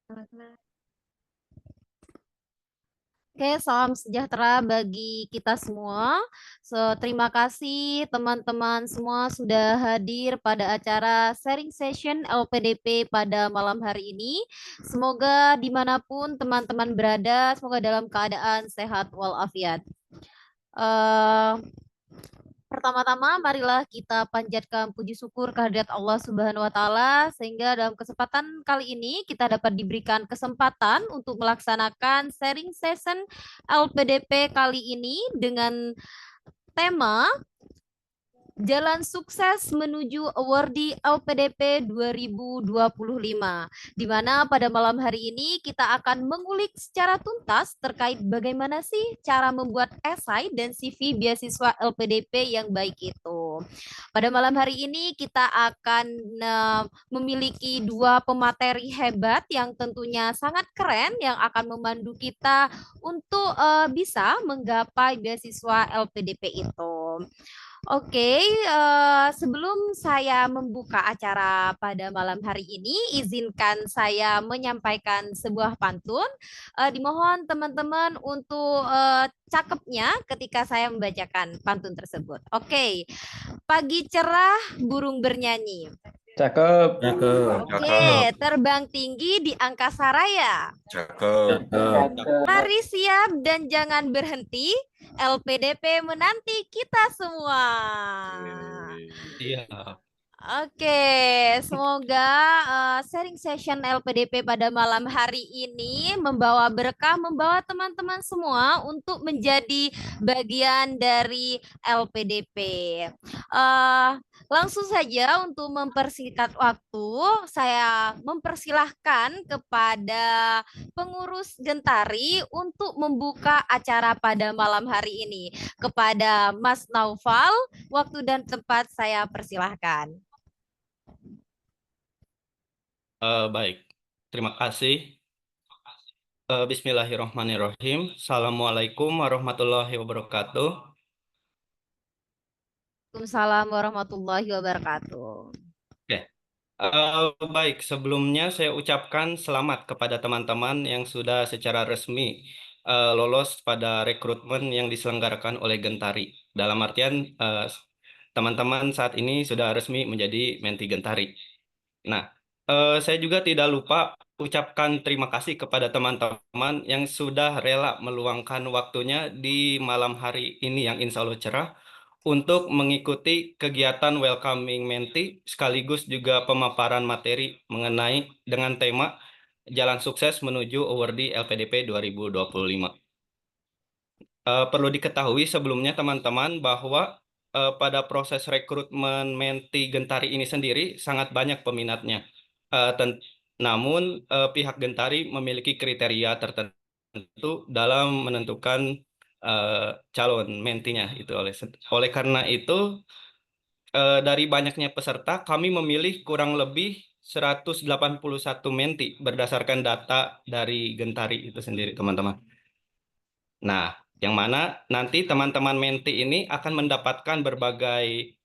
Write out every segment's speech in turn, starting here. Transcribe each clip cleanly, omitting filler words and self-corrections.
Oke, salam sejahtera bagi kita semua. Terima kasih teman-teman semua sudah hadir pada acara sharing session LPDP pada malam hari ini. Semoga dimanapun teman-teman berada, semoga dalam keadaan sehat walafiat. Eh, Pertama-tama, marilah kita panjatkan puji syukur kehadirat Allah Subhanahu wa Ta'ala, sehingga dalam kesempatan kali ini kita dapat diberikan kesempatan untuk melaksanakan sharing session LPDP kali ini dengan tema Jalan Sukses Menuju Awardee LPDP 2025, di mana pada malam hari ini kita akan mengulik secara tuntas terkait bagaimana sih cara membuat esai dan CV beasiswa LPDP yang baik itu. Pada malam hari ini kita akan memiliki dua pemateri hebat yang tentunya sangat keren yang akan memandu kita untuk bisa menggapai beasiswa LPDP itu. Oke, sebelum saya membuka acara pada malam hari ini, izinkan saya menyampaikan sebuah pantun. Dimohon teman-teman untuk cakepnya ketika saya membacakan pantun tersebut. Oke, pagi cerah, burung bernyanyi. Cakep. Cakep. Oke, terbang tinggi di angkasa raya. Cakep. Mari siap dan jangan berhenti. LPDP menanti kita semua. Iya. Oke, semoga sharing session LPDP pada malam hari ini membawa berkah, membawa teman-teman semua untuk menjadi bagian dari LPDP. Eh, Langsung saja untuk mempersingkat waktu, saya mempersilahkan kepada pengurus Gentari untuk membuka acara pada malam hari ini. Kepada Mas Naufal, waktu dan tempat saya persilahkan. Baik, terima kasih. Bismillahirrahmanirrahim. Assalamualaikum warahmatullahi wabarakatuh. Waalaikumsalam warahmatullahi wabarakatuh. Oke. Baik, sebelumnya saya ucapkan selamat kepada teman-teman yang sudah secara resmi lolos pada rekrutmen yang diselenggarakan oleh Gentari. Dalam artian, teman-teman saat ini sudah resmi menjadi Menti Gentari. Nah, saya juga tidak lupa ucapkan terima kasih kepada teman-teman yang sudah rela meluangkan waktunya di malam hari ini yang insya Allah cerah untuk mengikuti kegiatan welcoming Menti sekaligus juga pemaparan materi mengenai dengan tema Jalan Sukses Menuju Awardee LPDP 2025. Perlu diketahui sebelumnya teman-teman bahwa pada proses rekrutmen Menti Gentari ini sendiri sangat banyak peminatnya. Namun pihak Gentari memiliki kriteria tertentu dalam menentukan calon mentinya itu oleh karena itu dari banyaknya peserta kami memilih kurang lebih 181 menti berdasarkan data dari Gentari itu sendiri teman-teman. Nah, yang mana nanti teman-teman menti ini akan mendapatkan berbagai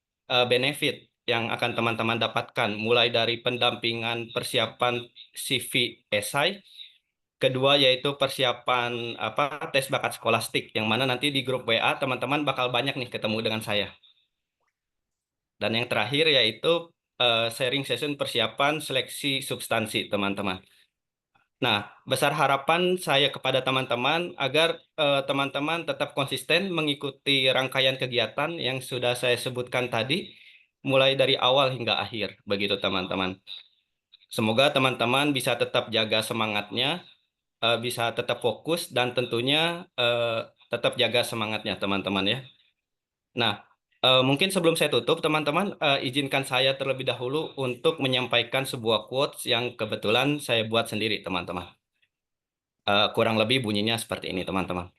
benefit yang akan teman-teman dapatkan, mulai dari pendampingan persiapan CV esai, kedua yaitu persiapan tes bakat skolastik, yang mana nanti di grup WA teman-teman bakal banyak nih ketemu dengan saya. Dan yang terakhir yaitu sharing session persiapan seleksi substansi teman-teman. Nah, besar harapan saya kepada teman-teman agar teman-teman tetap konsisten mengikuti rangkaian kegiatan yang sudah saya sebutkan tadi, mulai dari awal hingga akhir, begitu teman-teman. Semoga teman-teman bisa tetap jaga semangatnya, bisa tetap fokus, dan tentunya tetap jaga semangatnya teman-teman ya. Nah, mungkin sebelum saya tutup, teman-teman, izinkan saya terlebih dahulu untuk menyampaikan sebuah quotes yang kebetulan saya buat sendiri, teman-teman. Kurang lebih bunyinya seperti ini, teman-teman.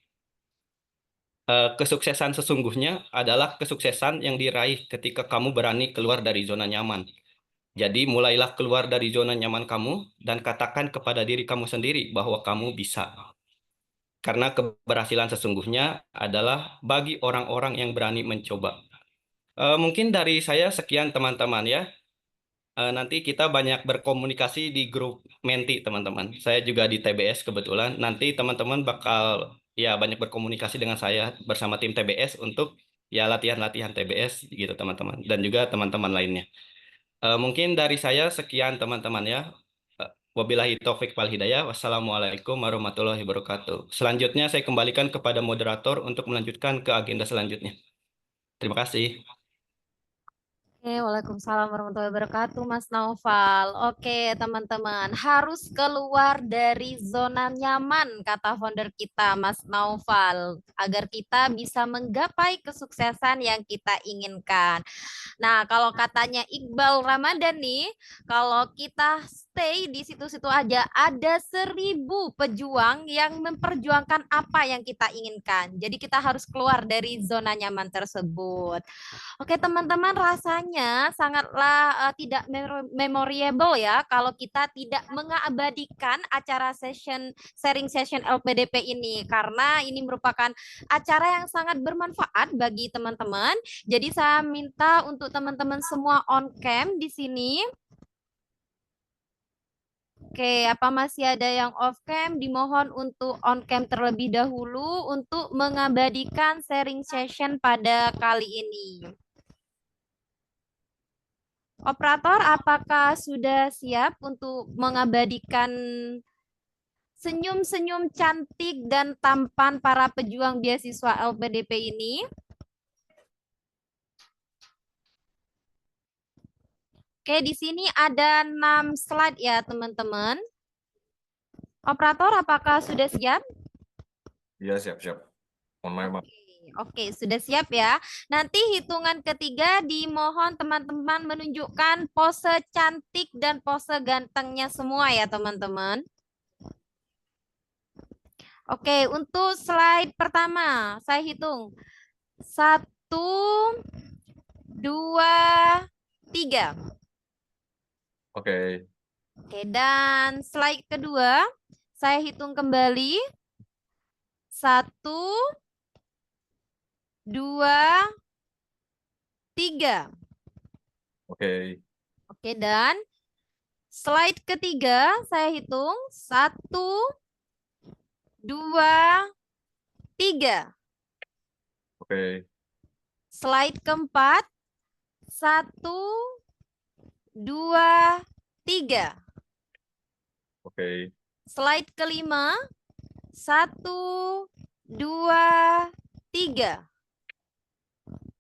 Kesuksesan sesungguhnya adalah kesuksesan yang diraih ketika kamu berani keluar dari zona nyaman. Jadi, mulailah keluar dari zona nyaman kamu dan katakan kepada diri kamu sendiri bahwa kamu bisa. Karena keberhasilan sesungguhnya adalah bagi orang-orang yang berani mencoba. Mungkin dari saya sekian, teman-teman ya. nanti kita banyak berkomunikasi di grup Menti, teman-teman. Saya juga di TBS kebetulan. Nanti teman-teman bakal ya banyak berkomunikasi dengan saya bersama tim TBS untuk ya latihan-latihan TBS gitu, teman-teman. Dan juga teman-teman lainnya. Mungkin dari saya sekian, teman-teman ya. Wabillahi taufik wal hidayah. Wassalamualaikum warahmatullahi wabarakatuh. Selanjutnya saya kembalikan kepada moderator untuk melanjutkan ke agenda selanjutnya. Terima kasih. Oke, Waalaikumsalam warahmatullahi wabarakatuh, Mas Naufal. Oke, teman-teman, harus keluar dari zona nyaman, kata founder kita, Mas Naufal, agar kita bisa menggapai kesuksesan yang kita inginkan. Nah, kalau katanya Iqbal Ramadan nih, kalau kita stay di situ-situ aja, ada 1.000 pejuang yang memperjuangkan apa yang kita inginkan. Jadi kita harus keluar dari zona nyaman tersebut. Oke, teman-teman, rasanya sangatlah tidak memorable ya kalau kita tidak mengabadikan acara sharing session LPDP ini, karena ini merupakan acara yang sangat bermanfaat bagi teman-teman. Jadi saya minta untuk teman-teman semua on cam di sini. Oke, apa masih ada yang off cam? Dimohon untuk on cam terlebih dahulu untuk mengabadikan sharing session pada kali ini. Operator, apakah sudah siap untuk mengabadikan senyum-senyum cantik dan tampan para pejuang beasiswa LPDP ini? Oke, di sini ada 6 slide ya, teman-teman. Operator, apakah sudah siap? Iya, siap-siap. Mohon maaf, Bang. Oke, sudah siap ya. Nanti hitungan ketiga dimohon teman-teman menunjukkan pose cantik dan pose gantengnya semua ya, teman-teman. Oke, untuk slide pertama, saya hitung. 1, 2, 3. Oke. Oke, dan slide kedua, saya hitung kembali. 1, 2, 3. Oke. Oke, dan slide ketiga saya hitung 1, 2, 3. Oke. Slide keempat 1, 2, 3. Oke. Slide kelima 1, 2, 3.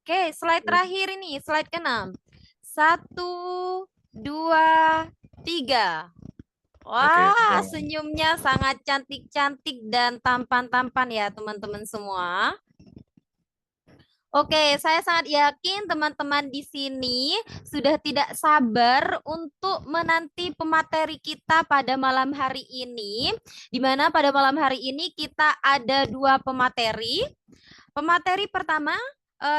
Oke, slide terakhir ini, slide ke-6. 1, 2, 3. Wah, Oke. senyumnya sangat cantik-cantik dan tampan-tampan ya teman-teman semua. Oke, saya sangat yakin teman-teman di sini sudah tidak sabar untuk menanti pemateri kita pada malam hari ini, di mana pada malam hari ini kita ada 2 pemateri. Pemateri pertama,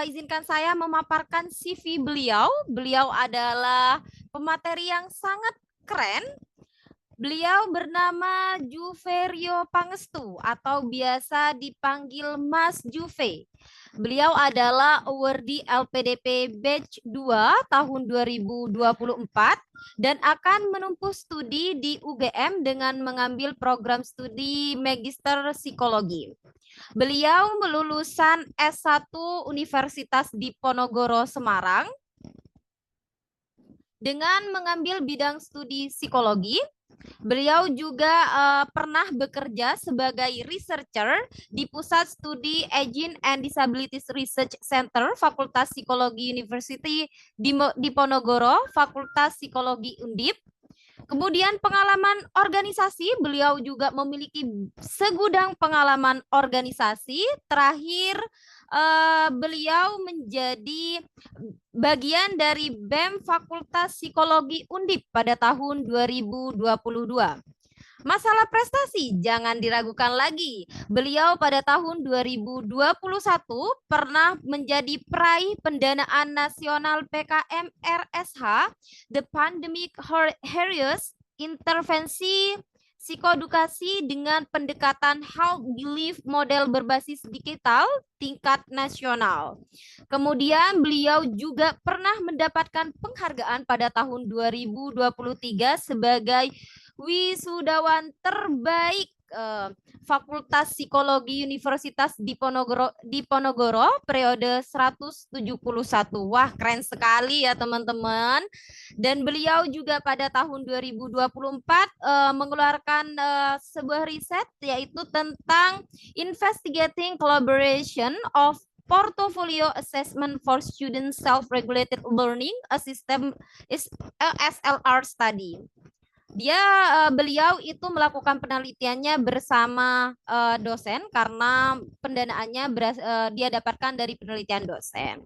izinkan saya memaparkan CV beliau. Beliau adalah pemateri yang sangat keren. Beliau bernama Juverio Pangestu atau biasa dipanggil Mas Juve. Beliau adalah awardee LPDP Batch 2 tahun 2024 dan akan menempuh studi di UGM dengan mengambil program studi Magister Psikologi. Beliau melulusan S1 Universitas Diponegoro Semarang dengan mengambil bidang studi psikologi. Beliau juga pernah bekerja sebagai researcher di Pusat Studi Aging and Disabilities Research Center, Fakultas Psikologi University Diponegoro, Fakultas Psikologi Undip. Kemudian pengalaman organisasi, beliau juga memiliki segudang pengalaman organisasi. Terakhir, beliau menjadi bagian dari BEM Fakultas Psikologi Undip pada tahun 2022. Masalah prestasi jangan diragukan lagi. Beliau pada tahun 2021 pernah menjadi peraih pendanaan nasional PKM RSH, The Pandemic Harriers Intervensi psikoedukasi dengan pendekatan health belief model berbasis digital tingkat nasional. Kemudian beliau juga pernah mendapatkan penghargaan pada tahun 2023 sebagai wisudawan terbaik Fakultas Psikologi Universitas Diponegoro periode 171. Wah, keren sekali ya teman-teman. Dan beliau juga pada tahun 2024 mengeluarkan sebuah riset yaitu tentang investigating collaboration of portfolio assessment for student self-regulated learning, a system is SLR study. Beliau itu melakukan penelitiannya bersama dosen karena pendanaannya dia dapatkan dari penelitian dosen.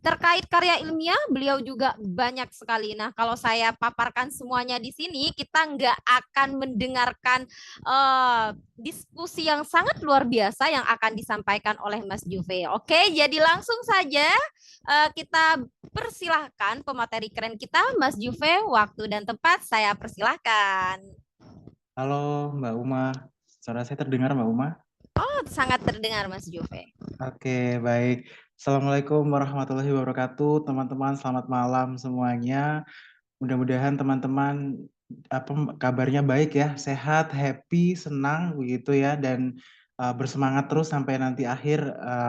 Terkait karya ilmiah, beliau juga banyak sekali. Nah, kalau saya paparkan semuanya di sini, kita nggak akan mendengarkan diskusi yang sangat luar biasa yang akan disampaikan oleh Mas Juve. Oke, jadi langsung saja kita persilahkan pemateri keren kita, Mas Juve. Waktu dan tempat saya persilahkan. Halo Mbak Uma, suara saya terdengar Mbak Uma? Oh, sangat terdengar Mas Juve. Oke, baik. Assalamualaikum warahmatullahi wabarakatuh, teman-teman. Selamat malam semuanya. Mudah-mudahan teman-teman kabarnya baik ya, sehat, happy, senang begitu ya, dan bersemangat terus sampai nanti akhir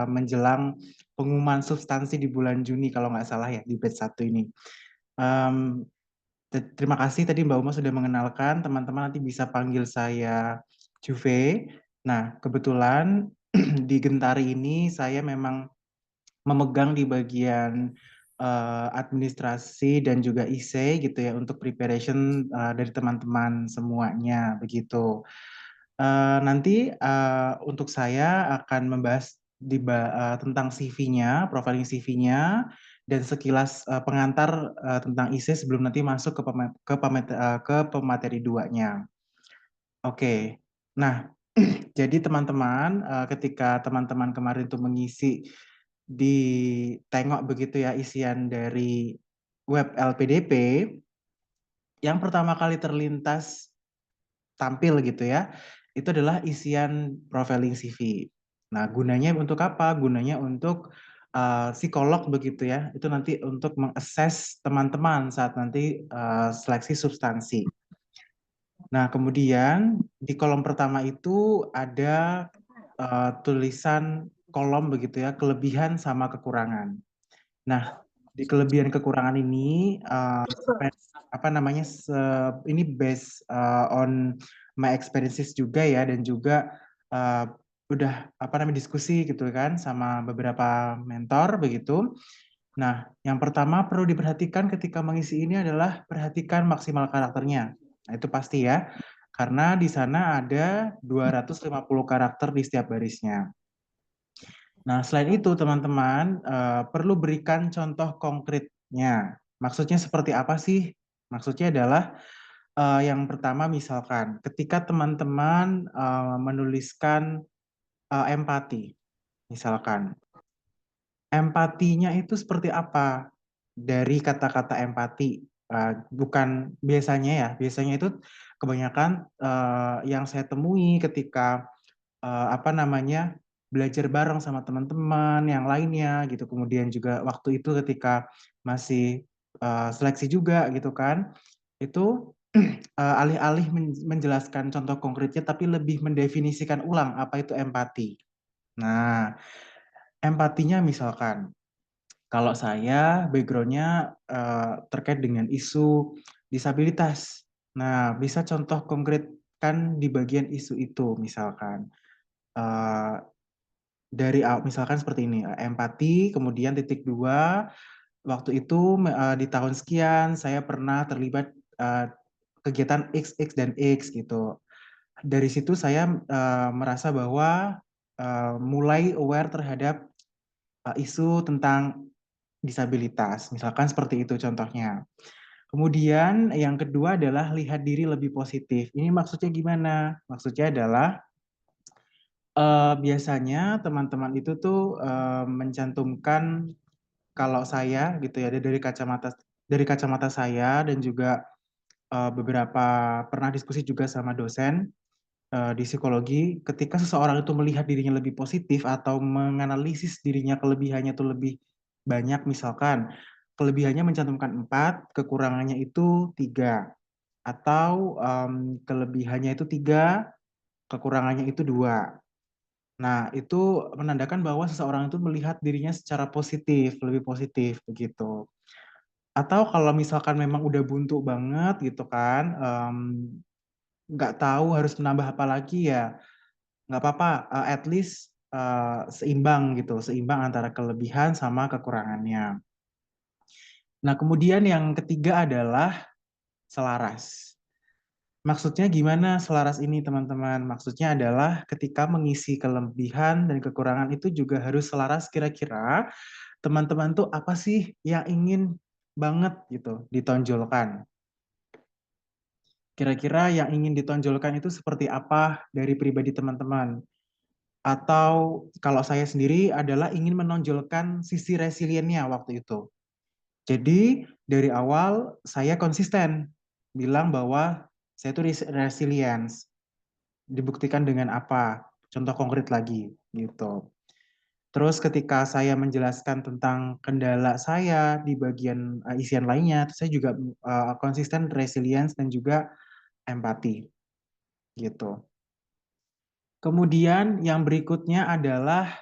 menjelang pengumuman substansi di bulan Juni kalau nggak salah ya di batch 1 ini. Terima kasih tadi Mbak Uma sudah mengenalkan, teman-teman nanti bisa panggil saya Juve. Nah, kebetulan di Gentari ini saya memang memegang di bagian administrasi dan juga IC gitu ya untuk preparation dari teman-teman semuanya begitu. Nanti untuk saya akan membahas tentang CV-nya, profiling CV-nya, dan sekilas pengantar tentang IC sebelum nanti masuk ke pemateri 2-nya. Oke, nah jadi teman-teman ketika teman-teman kemarin itu mengisi ditengok begitu ya isian dari web LPDP, yang pertama kali terlintas tampil gitu ya, itu adalah isian profiling CV. Nah, gunanya untuk apa? Gunanya untuk psikolog begitu ya, itu nanti untuk mengakses teman-teman saat nanti seleksi substansi. Nah, kemudian di kolom pertama itu ada tulisan kolom begitu ya, kelebihan sama kekurangan. Nah, di kelebihan kekurangan ini ini based on my experiences juga ya, dan juga udah diskusi gitu kan sama beberapa mentor begitu. Nah, yang pertama perlu diperhatikan ketika mengisi ini adalah perhatikan maksimal karakternya. Nah, itu pasti ya. Karena di sana ada 250 karakter di setiap barisnya. Nah, selain itu teman-teman perlu berikan contoh konkretnya. Maksudnya seperti apa sih? Maksudnya adalah yang pertama misalkan ketika teman-teman menuliskan empati, misalkan. Empatinya itu seperti apa? Dari kata-kata empati. Bukan biasanya ya, biasanya itu kebanyakan yang saya temui ketika belajar bareng sama teman-teman yang lainnya gitu. Kemudian juga waktu itu ketika masih seleksi juga gitu kan, itu alih-alih menjelaskan contoh konkretnya tapi lebih mendefinisikan ulang apa itu empati. Nah, empatinya misalkan kalau saya background-nya terkait dengan isu disabilitas. Nah, bisa contoh konkretkan di bagian isu itu misalkan. Dari misalkan seperti ini, empati, kemudian titik 2, waktu itu di tahun sekian saya pernah terlibat kegiatan X dan X gitu. Dari situ saya merasa bahwa mulai aware terhadap isu tentang disabilitas, misalkan seperti itu contohnya. Kemudian yang kedua adalah lihat diri lebih positif. Ini maksudnya gimana? Maksudnya adalah biasanya teman-teman itu tuh mencantumkan kalau saya gitu ya dari kacamata saya dan juga beberapa pernah diskusi juga sama dosen di psikologi, ketika seseorang itu melihat dirinya lebih positif atau menganalisis dirinya kelebihannya itu lebih banyak, misalkan kelebihannya mencantumkan 4, kekurangannya itu 3, atau kelebihannya itu 3, kekurangannya itu 2. Nah, itu menandakan bahwa seseorang itu melihat dirinya secara positif, lebih positif begitu. Atau kalau misalkan memang udah buntu banget gitu kan, nggak tahu harus menambah apa lagi, ya nggak apa-apa, at least seimbang gitu, seimbang antara kelebihan sama kekurangannya. Nah, kemudian yang ketiga adalah selaras. Maksudnya gimana selaras ini, teman-teman? Maksudnya adalah ketika mengisi kelebihan dan kekurangan itu juga harus selaras, kira-kira teman-teman tuh apa sih yang ingin banget gitu ditonjolkan. Kira-kira yang ingin ditonjolkan itu seperti apa dari pribadi teman-teman? Atau kalau saya sendiri adalah ingin menonjolkan sisi resiliennya waktu itu. Jadi dari awal saya konsisten bilang bahwa saya itu resilience. Dibuktikan dengan apa? Contoh konkret lagi gitu. Terus ketika saya menjelaskan tentang kendala saya di bagian isian lainnya, saya juga konsisten resilience dan juga empati gitu. Kemudian yang berikutnya adalah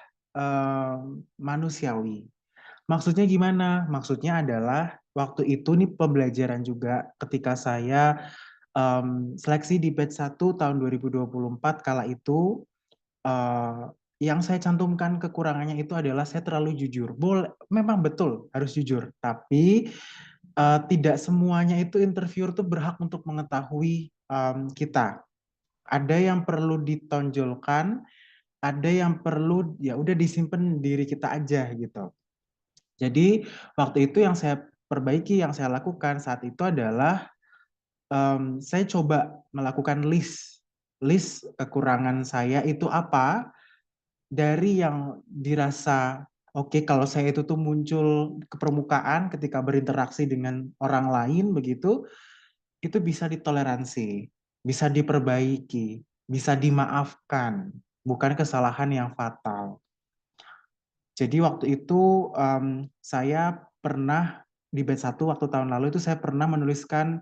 manusiawi. Maksudnya gimana? Maksudnya adalah waktu itu nih pembelajaran juga ketika saya seleksi di batch 1 tahun 2024 kala itu, yang saya cantumkan kekurangannya itu adalah saya terlalu jujur. Memang betul harus jujur, tapi tidak semuanya itu interviewer tuh berhak untuk mengetahui kita. Ada yang perlu ditonjolkan, ada yang perlu ya udah disimpan diri kita aja gitu. Jadi waktu itu yang saya perbaiki, yang saya lakukan saat itu adalah saya coba melakukan list kekurangan saya itu apa, dari yang dirasa oke, kalau saya itu tuh muncul ke permukaan ketika berinteraksi dengan orang lain begitu, itu bisa ditoleransi, bisa diperbaiki, bisa dimaafkan, bukan kesalahan yang fatal. Jadi waktu itu saya pernah di batch 1 waktu tahun lalu itu saya pernah menuliskan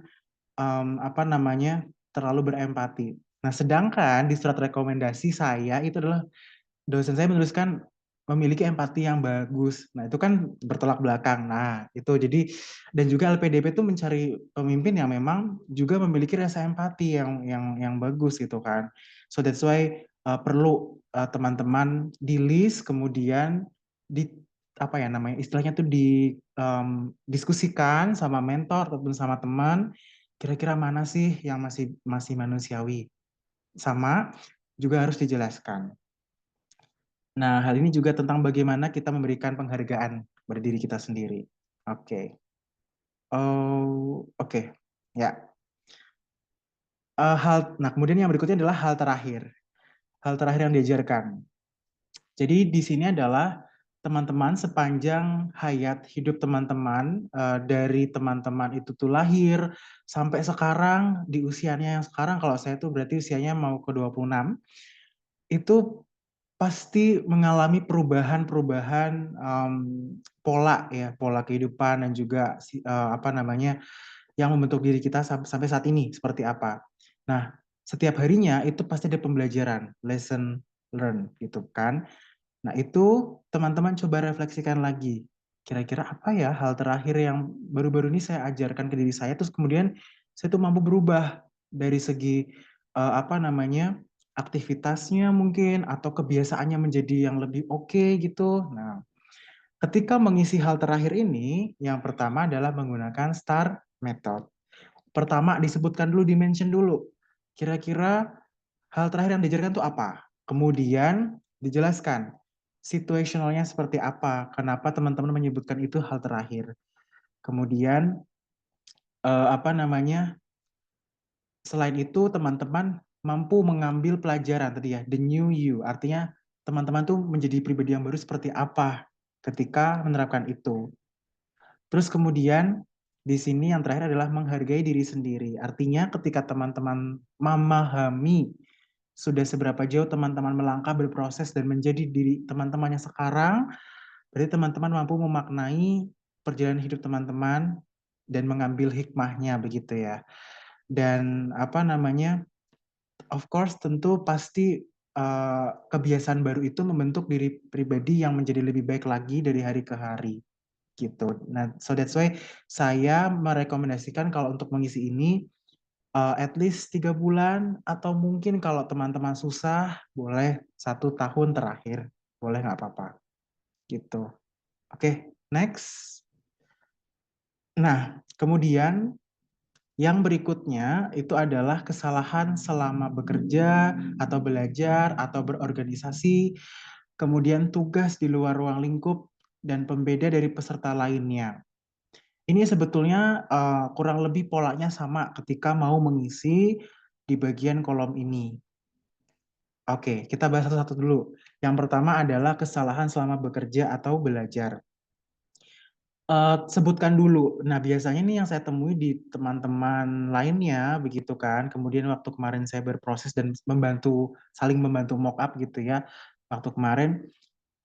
terlalu berempati. Nah, sedangkan di surat rekomendasi saya itu adalah dosen saya menuliskan memiliki empati yang bagus. Nah, itu kan bertolak belakang. Nah, itu jadi dan juga LPDP itu mencari pemimpin yang memang juga memiliki rasa empati yang bagus gitu kan. So that's why perlu teman-teman di list, kemudian di apa ya namanya istilahnya tuh diskusikan sama mentor ataupun sama teman, kira-kira mana sih yang masih manusiawi, sama juga harus dijelaskan. Nah, hal ini juga tentang bagaimana kita memberikan penghargaan pada diri kita sendiri. Oke. Oke. Ya. Nah, kemudian yang berikutnya adalah hal terakhir. Hal terakhir yang diajarkan. Jadi di sini adalah teman-teman sepanjang hayat hidup teman-teman, dari teman-teman itu tuh lahir sampai sekarang, di usianya yang sekarang, kalau saya tuh berarti usianya mau ke 26, itu pasti mengalami perubahan-perubahan pola ya, pola kehidupan dan juga yang membentuk diri kita sampai saat ini seperti apa. Nah, setiap harinya itu pasti ada pembelajaran, lesson learn gitu kan. Nah, itu teman-teman coba refleksikan lagi. Kira-kira apa ya hal terakhir yang baru-baru ini saya ajarkan ke diri saya, terus kemudian saya tuh mampu berubah dari segi aktivitasnya mungkin atau kebiasaannya menjadi yang lebih oke gitu. Nah, ketika mengisi hal terakhir ini, yang pertama adalah menggunakan STAR method. Pertama disebutkan dulu, dimention dulu. Kira-kira hal terakhir yang diajarkan itu apa? Kemudian dijelaskan situationalnya seperti apa, kenapa teman-teman menyebutkan itu hal terakhir. Kemudian selain itu teman-teman mampu mengambil pelajaran tadi ya, the new you, artinya teman-teman tuh menjadi pribadi yang baru seperti apa ketika menerapkan itu. Terus kemudian di sini yang terakhir adalah menghargai diri sendiri. Artinya ketika teman-teman memahami sudah seberapa jauh teman-teman melangkah berproses dan menjadi diri teman-temannya sekarang, berarti teman-teman mampu memaknai perjalanan hidup teman-teman dan mengambil hikmahnya begitu ya. Dan apa namanya, of course tentu pasti kebiasaan baru itu membentuk diri pribadi yang menjadi lebih baik lagi dari hari ke hari gitu. Nah, so that's why saya merekomendasikan kalau untuk mengisi ini at least 3 bulan atau mungkin kalau teman-teman susah boleh 1 tahun terakhir, boleh nggak apa-apa gitu. Oke, next. Nah, kemudian yang berikutnya itu adalah kesalahan selama bekerja atau belajar atau berorganisasi, kemudian tugas di luar ruang lingkup dan pembeda dari peserta lainnya. Ini sebetulnya kurang lebih polanya sama ketika mau mengisi di bagian kolom ini. Oke, kita bahas satu-satu dulu. Yang pertama adalah kesalahan selama bekerja atau belajar. Sebutkan dulu. Nah, biasanya nih yang saya temui di teman-teman lainnya, begitu kan. Kemudian waktu kemarin saya berproses dan saling membantu mock up gitu ya. Waktu kemarin,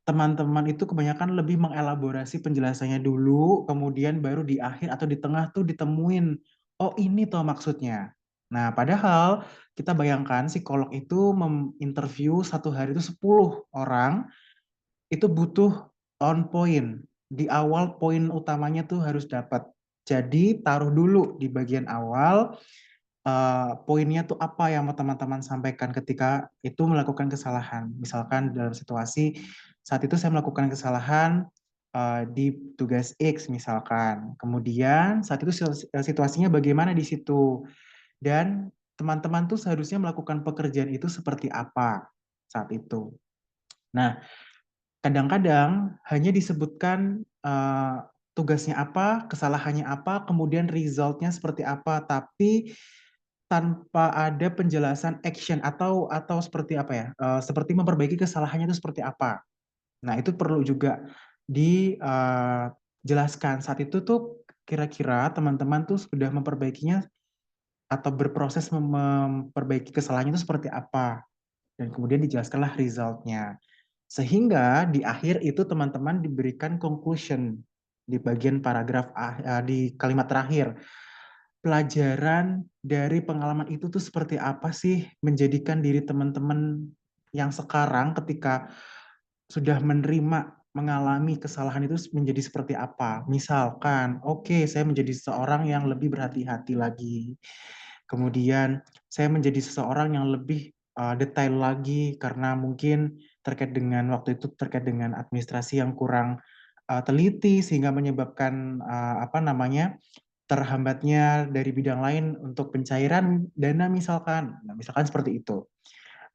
teman-teman itu kebanyakan lebih mengelaborasi penjelasannya dulu, kemudian baru di akhir atau di tengah tuh ditemuin, oh ini toh maksudnya. Nah, padahal kita bayangkan psikolog itu menginterview satu hari itu 10 orang, itu butuh on point. Di awal poin utamanya tuh harus dapat. Jadi taruh dulu di bagian awal poinnya tuh apa yang mau teman-teman sampaikan ketika itu melakukan kesalahan. Misalkan dalam situasi saat itu saya melakukan kesalahan di tugas X misalkan. Kemudian saat itu situasinya bagaimana di situ. Dan teman-teman tuh seharusnya melakukan pekerjaan itu seperti apa saat itu. Nah, kadang-kadang hanya disebutkan tugasnya apa, kesalahannya apa, kemudian resultnya seperti apa, tapi tanpa ada penjelasan action atau seperti apa ya, seperti memperbaiki kesalahannya itu seperti apa. Nah, itu perlu juga dijelaskan. Saat itu tuh kira-kira teman-teman tuh sudah memperbaikinya atau berproses memperbaiki kesalahannya itu seperti apa. Dan kemudian dijelaskanlah resultnya. Sehingga di akhir itu teman-teman diberikan conclusion di bagian paragraf di kalimat terakhir. Pelajaran dari pengalaman itu tuh seperti apa sih menjadikan diri teman-teman yang sekarang ketika sudah menerima mengalami kesalahan itu menjadi seperti apa. Misalkan, oke, saya menjadi seseorang yang lebih berhati-hati lagi. Kemudian saya menjadi seseorang yang lebih detail lagi karena mungkin terkait dengan waktu itu terkait dengan administrasi yang kurang teliti sehingga menyebabkan apa namanya terhambatnya dari bidang lain untuk pencairan dana misalkan. Nah, misalkan seperti itu.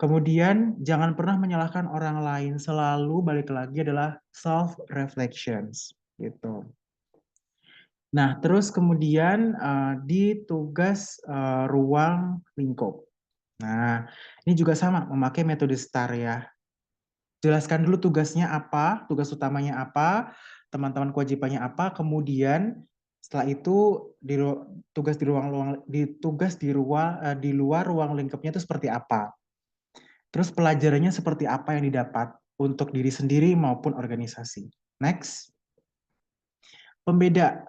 Kemudian jangan pernah menyalahkan orang lain, selalu balik lagi adalah self reflections gitu. Nah, terus kemudian di tugas ruang lingkup. Nah, ini juga sama, memakai metode STAR ya. Jelaskan dulu tugasnya apa, tugas utamanya apa, teman-teman kewajibannya apa, kemudian setelah itu tugas di luar ruang lingkupnya itu seperti apa. Terus pelajarannya seperti apa yang didapat untuk diri sendiri maupun organisasi. Next. Pembeda.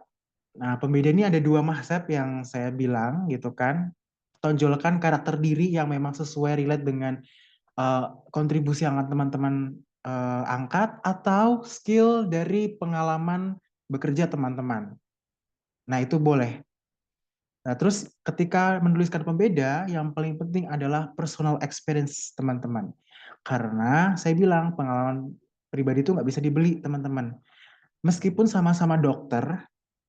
Nah, pembeda ini ada 2 konsep yang saya bilang gitu kan. Tonjolkan karakter diri yang memang sesuai relate dengan kontribusi yang teman-teman angkat atau skill dari pengalaman bekerja teman-teman. Nah, itu boleh. Nah, terus ketika menuliskan pembeda, yang paling penting adalah personal experience teman-teman. Karena saya bilang pengalaman pribadi itu nggak bisa dibeli, teman-teman. Meskipun sama-sama dokter,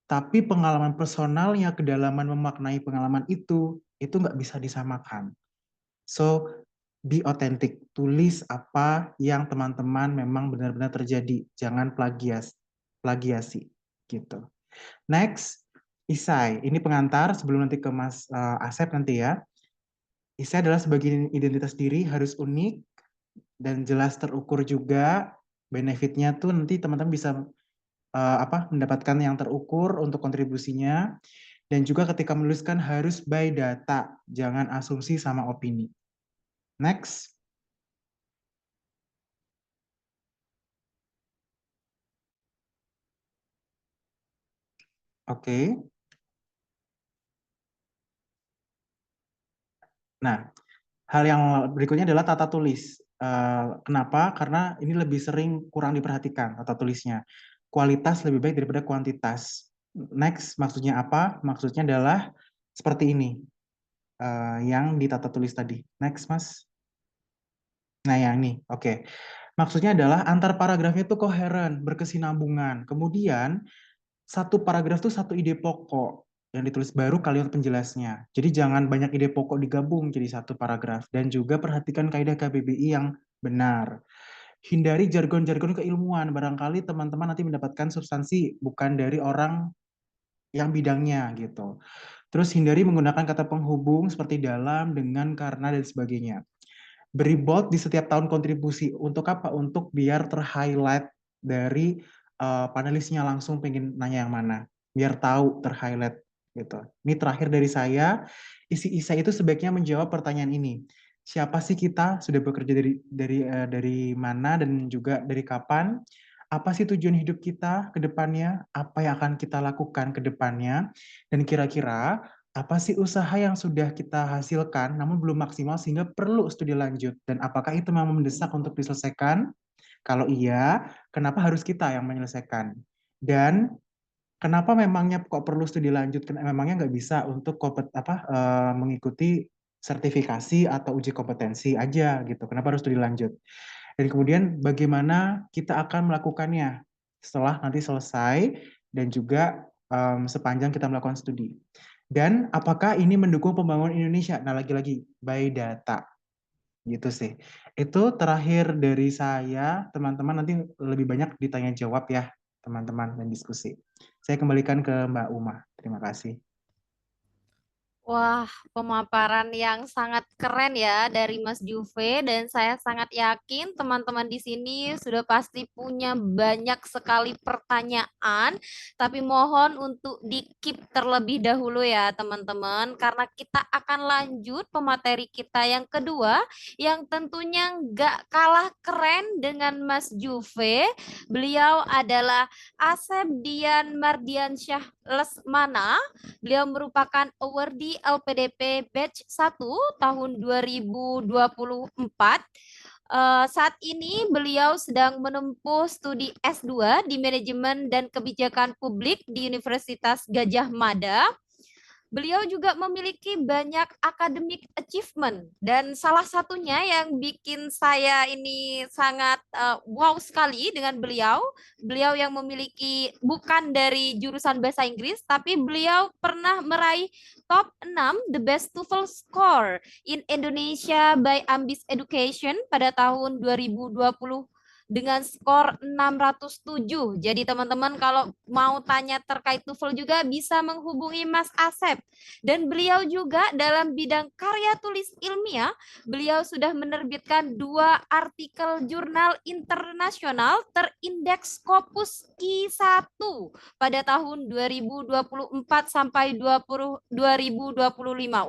tapi pengalaman personalnya, kedalaman memaknai pengalaman itu nggak bisa disamakan. So, be authentic. Tulis apa yang teman-teman memang benar-benar terjadi. Jangan plagiasi. Gitu. Next, Isai. Ini pengantar sebelum nanti ke Mas Asep nanti ya. Isai adalah sebagai identitas diri harus unik dan jelas terukur juga. Benefitnya tuh nanti teman-teman bisa mendapatkan yang terukur untuk kontribusinya, dan juga ketika menuliskan harus by data, jangan asumsi sama opini. Next. Oke. Nah, hal yang berikutnya adalah tata tulis. Kenapa? Karena ini lebih sering kurang diperhatikan tata tulisnya. Kualitas lebih baik daripada kuantitas. Next, maksudnya apa? Maksudnya adalah seperti ini, yang ditata tulis tadi. Next, Mas. Nah, yang ini, oke. Maksudnya adalah antar paragrafnya itu koheren, berkesinambungan. Kemudian, satu paragraf itu satu ide pokok yang ditulis baru kalimat penjelasnya. Jadi jangan banyak ide pokok digabung jadi satu paragraf. Dan juga perhatikan kaidah KBBI yang benar. Hindari jargon-jargon keilmuan. Barangkali teman-teman nanti mendapatkan substansi bukan dari orang yang bidangnya gitu. Terus hindari menggunakan kata penghubung seperti dalam, dengan, karena, dan sebagainya. Beri bold di setiap tahun kontribusi. Untuk apa? Untuk biar ter-highlight dari panelisnya langsung pengen nanya yang mana. Biar tahu ter-highlight gitu. Ini terakhir dari saya. Isi esai itu sebaiknya menjawab pertanyaan ini. Siapa sih kita? Sudah bekerja dari mana dan juga dari kapan? Apa sih tujuan hidup kita ke depannya? Apa yang akan kita lakukan ke depannya? Dan kira-kira apa sih usaha yang sudah kita hasilkan namun belum maksimal sehingga perlu studi lanjut? Dan apakah itu memang mendesak untuk diselesaikan? Kalau iya, kenapa harus kita yang menyelesaikan? Dan kenapa memangnya kok perlu studi lanjut? Memangnya nggak bisa untuk mengikuti sertifikasi atau uji kompetensi aja gitu? Kenapa harus studi lanjut? Dan kemudian bagaimana kita akan melakukannya setelah nanti selesai dan juga sepanjang kita melakukan studi. Dan apakah ini mendukung pembangunan Indonesia? Nah, lagi-lagi by data. Gitu sih. Itu terakhir dari saya, teman-teman. Nanti lebih banyak ditanya jawab ya, teman-teman, dan diskusi. Saya kembalikan ke Mbak Uma. Terima kasih. Wah, pemaparan yang sangat keren ya dari Mas Juve, dan saya sangat yakin teman-teman di sini sudah pasti punya banyak sekali pertanyaan, tapi mohon untuk di-keep terlebih dahulu ya teman-teman, karena kita akan lanjut pemateri kita yang kedua yang tentunya nggak kalah keren dengan Mas Juve. Beliau adalah Asep Dian Mardiansyah Lesmana. Beliau merupakan awardee LPDP Batch 1 tahun 2024. Saat ini beliau sedang menempuh studi S2 di Manajemen dan Kebijakan Publik di Universitas Gadjah Mada. Beliau juga memiliki banyak academic achievement, dan salah satunya yang bikin saya ini sangat wow sekali dengan beliau yang memiliki bukan dari jurusan bahasa Inggris, tapi beliau pernah meraih top 6 the best TOEFL score in Indonesia by Ambis Education pada tahun 2020 dengan skor 607. Jadi teman-teman kalau mau tanya terkait TOEFL juga bisa menghubungi Mas Asep. Dan beliau juga dalam bidang karya tulis ilmiah, beliau sudah menerbitkan 2 artikel jurnal internasional terindeks Scopus Q1 pada tahun 2024 sampai 2025.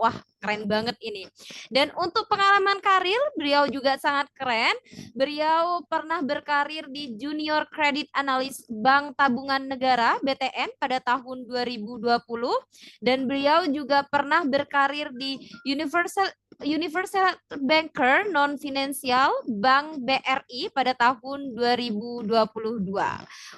Wah, keren banget ini. Dan untuk pengalaman karir, beliau juga sangat keren. Beliau pernah berkarir di Junior Credit Analyst Bank Tabungan Negara BTN pada tahun 2020, dan beliau juga pernah berkarir di Universal Banker Non-Financial Bank BRI pada tahun 2022.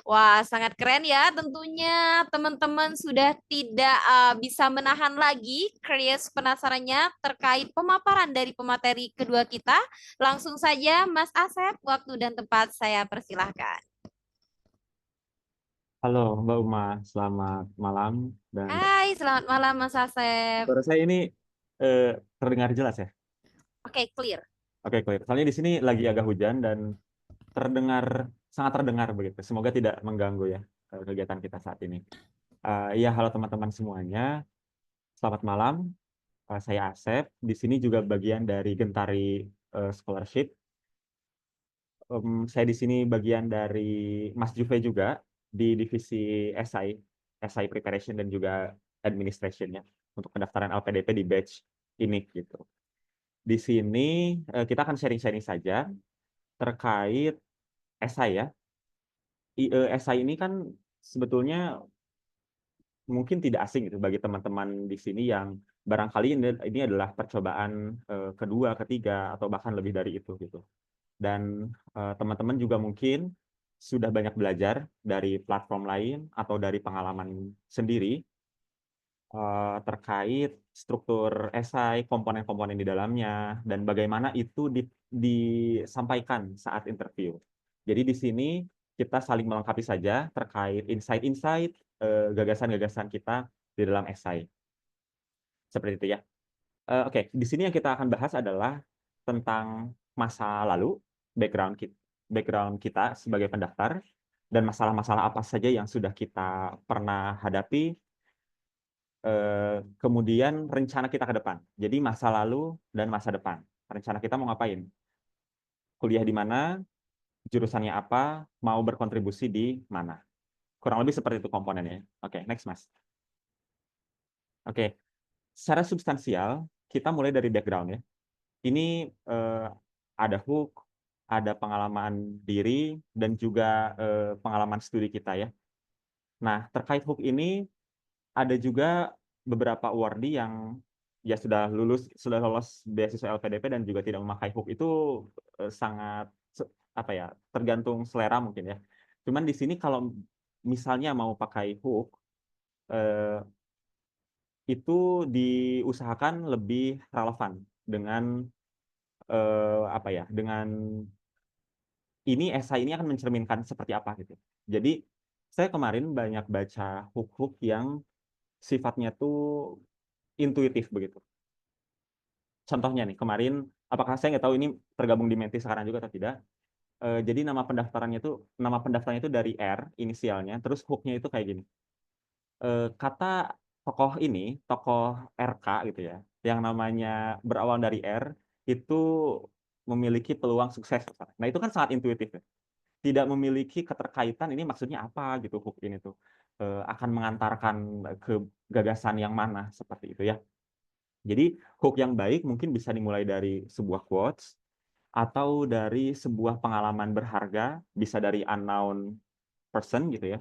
Wah, sangat keren ya. Tentunya teman-teman sudah tidak bisa menahan lagi curious penasarannya terkait pemaparan dari pemateri kedua kita. Langsung saja Mas Asep, waktu dan tempat saya persilahkan. Halo Mbak Uma, selamat malam. Dan Hai, selamat malam Mas Asep. suara saya ini terdengar jelas ya? Oke, clear. Oke, clear. Soalnya di sini lagi agak hujan dan sangat terdengar begitu. Semoga tidak mengganggu ya kegiatan kita saat ini. Ya, halo teman-teman semuanya. Selamat malam. Saya Asep. Di sini juga bagian dari Gentari Scholarship. Saya di sini bagian dari Mas Juve juga. di divisi SI preparation dan juga administration ya untuk pendaftaran LPDP di batch ini gitu. Di sini kita akan sharing-sharing saja terkait SI ya. SI ini kan sebetulnya mungkin tidak asing gitu bagi teman-teman di sini yang barangkali ini adalah percobaan kedua, ketiga, atau bahkan lebih dari itu gitu. Dan teman-teman juga mungkin sudah banyak belajar dari platform lain atau dari pengalaman sendiri terkait struktur esai, komponen-komponen di dalamnya, dan bagaimana itu disampaikan saat interview. Jadi di sini kita saling melengkapi saja terkait insight-insight, gagasan-gagasan kita di dalam esai. Seperti itu ya. Oke, di sini yang kita akan bahas adalah tentang masa lalu, background kita sebagai pendaftar, dan masalah-masalah apa saja yang sudah kita pernah hadapi, kemudian rencana kita ke depan. Jadi masa lalu dan masa depan. Rencana kita mau ngapain? Kuliah di mana? Jurusannya apa? Mau berkontribusi di mana? Kurang lebih seperti itu komponennya. Oke, next Mas. Oke, secara substansial kita mulai dari background ya. Ini ada hook, ada pengalaman diri, dan juga pengalaman studi kita ya. Nah, terkait hook ini ada juga beberapa awardee yang ya sudah lolos beasiswa LPDP dan juga tidak memakai hook. Itu sangat apa ya, tergantung selera mungkin ya. Cuman di sini kalau misalnya mau pakai hook itu diusahakan lebih relevan dengan apa ya, dengan ini esai ini akan mencerminkan seperti apa gitu. Jadi saya kemarin banyak baca hook-hook yang sifatnya tuh intuitif begitu. Contohnya nih, kemarin, apakah saya nggak tahu ini tergabung di Menti sekarang juga atau tidak. Jadi nama pendaftarannya itu dari R inisialnya, terus hooknya itu kayak gini. Kata tokoh ini, tokoh RK gitu ya, yang namanya berawal dari R, itu memiliki peluang sukses. Nah itu kan sangat intuitif ya. Tidak memiliki keterkaitan ini maksudnya apa gitu hook ini tuh. Akan mengantarkan ke gagasan yang mana seperti itu ya. Jadi hook yang baik mungkin bisa dimulai dari sebuah quotes atau dari sebuah pengalaman berharga, bisa dari unknown person gitu ya,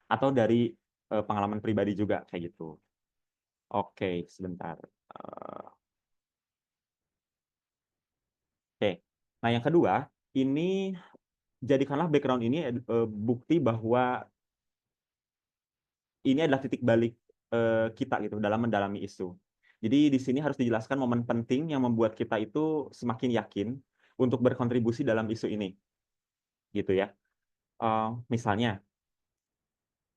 atau dari pengalaman pribadi juga kayak gitu. Oke, sebentar. Oke, nah yang kedua ini jadikanlah background ini bukti bahwa ini adalah titik balik kita gitu dalam mendalami isu. Jadi di sini harus dijelaskan momen penting yang membuat kita itu semakin yakin untuk berkontribusi dalam isu ini, gitu ya. Misalnya,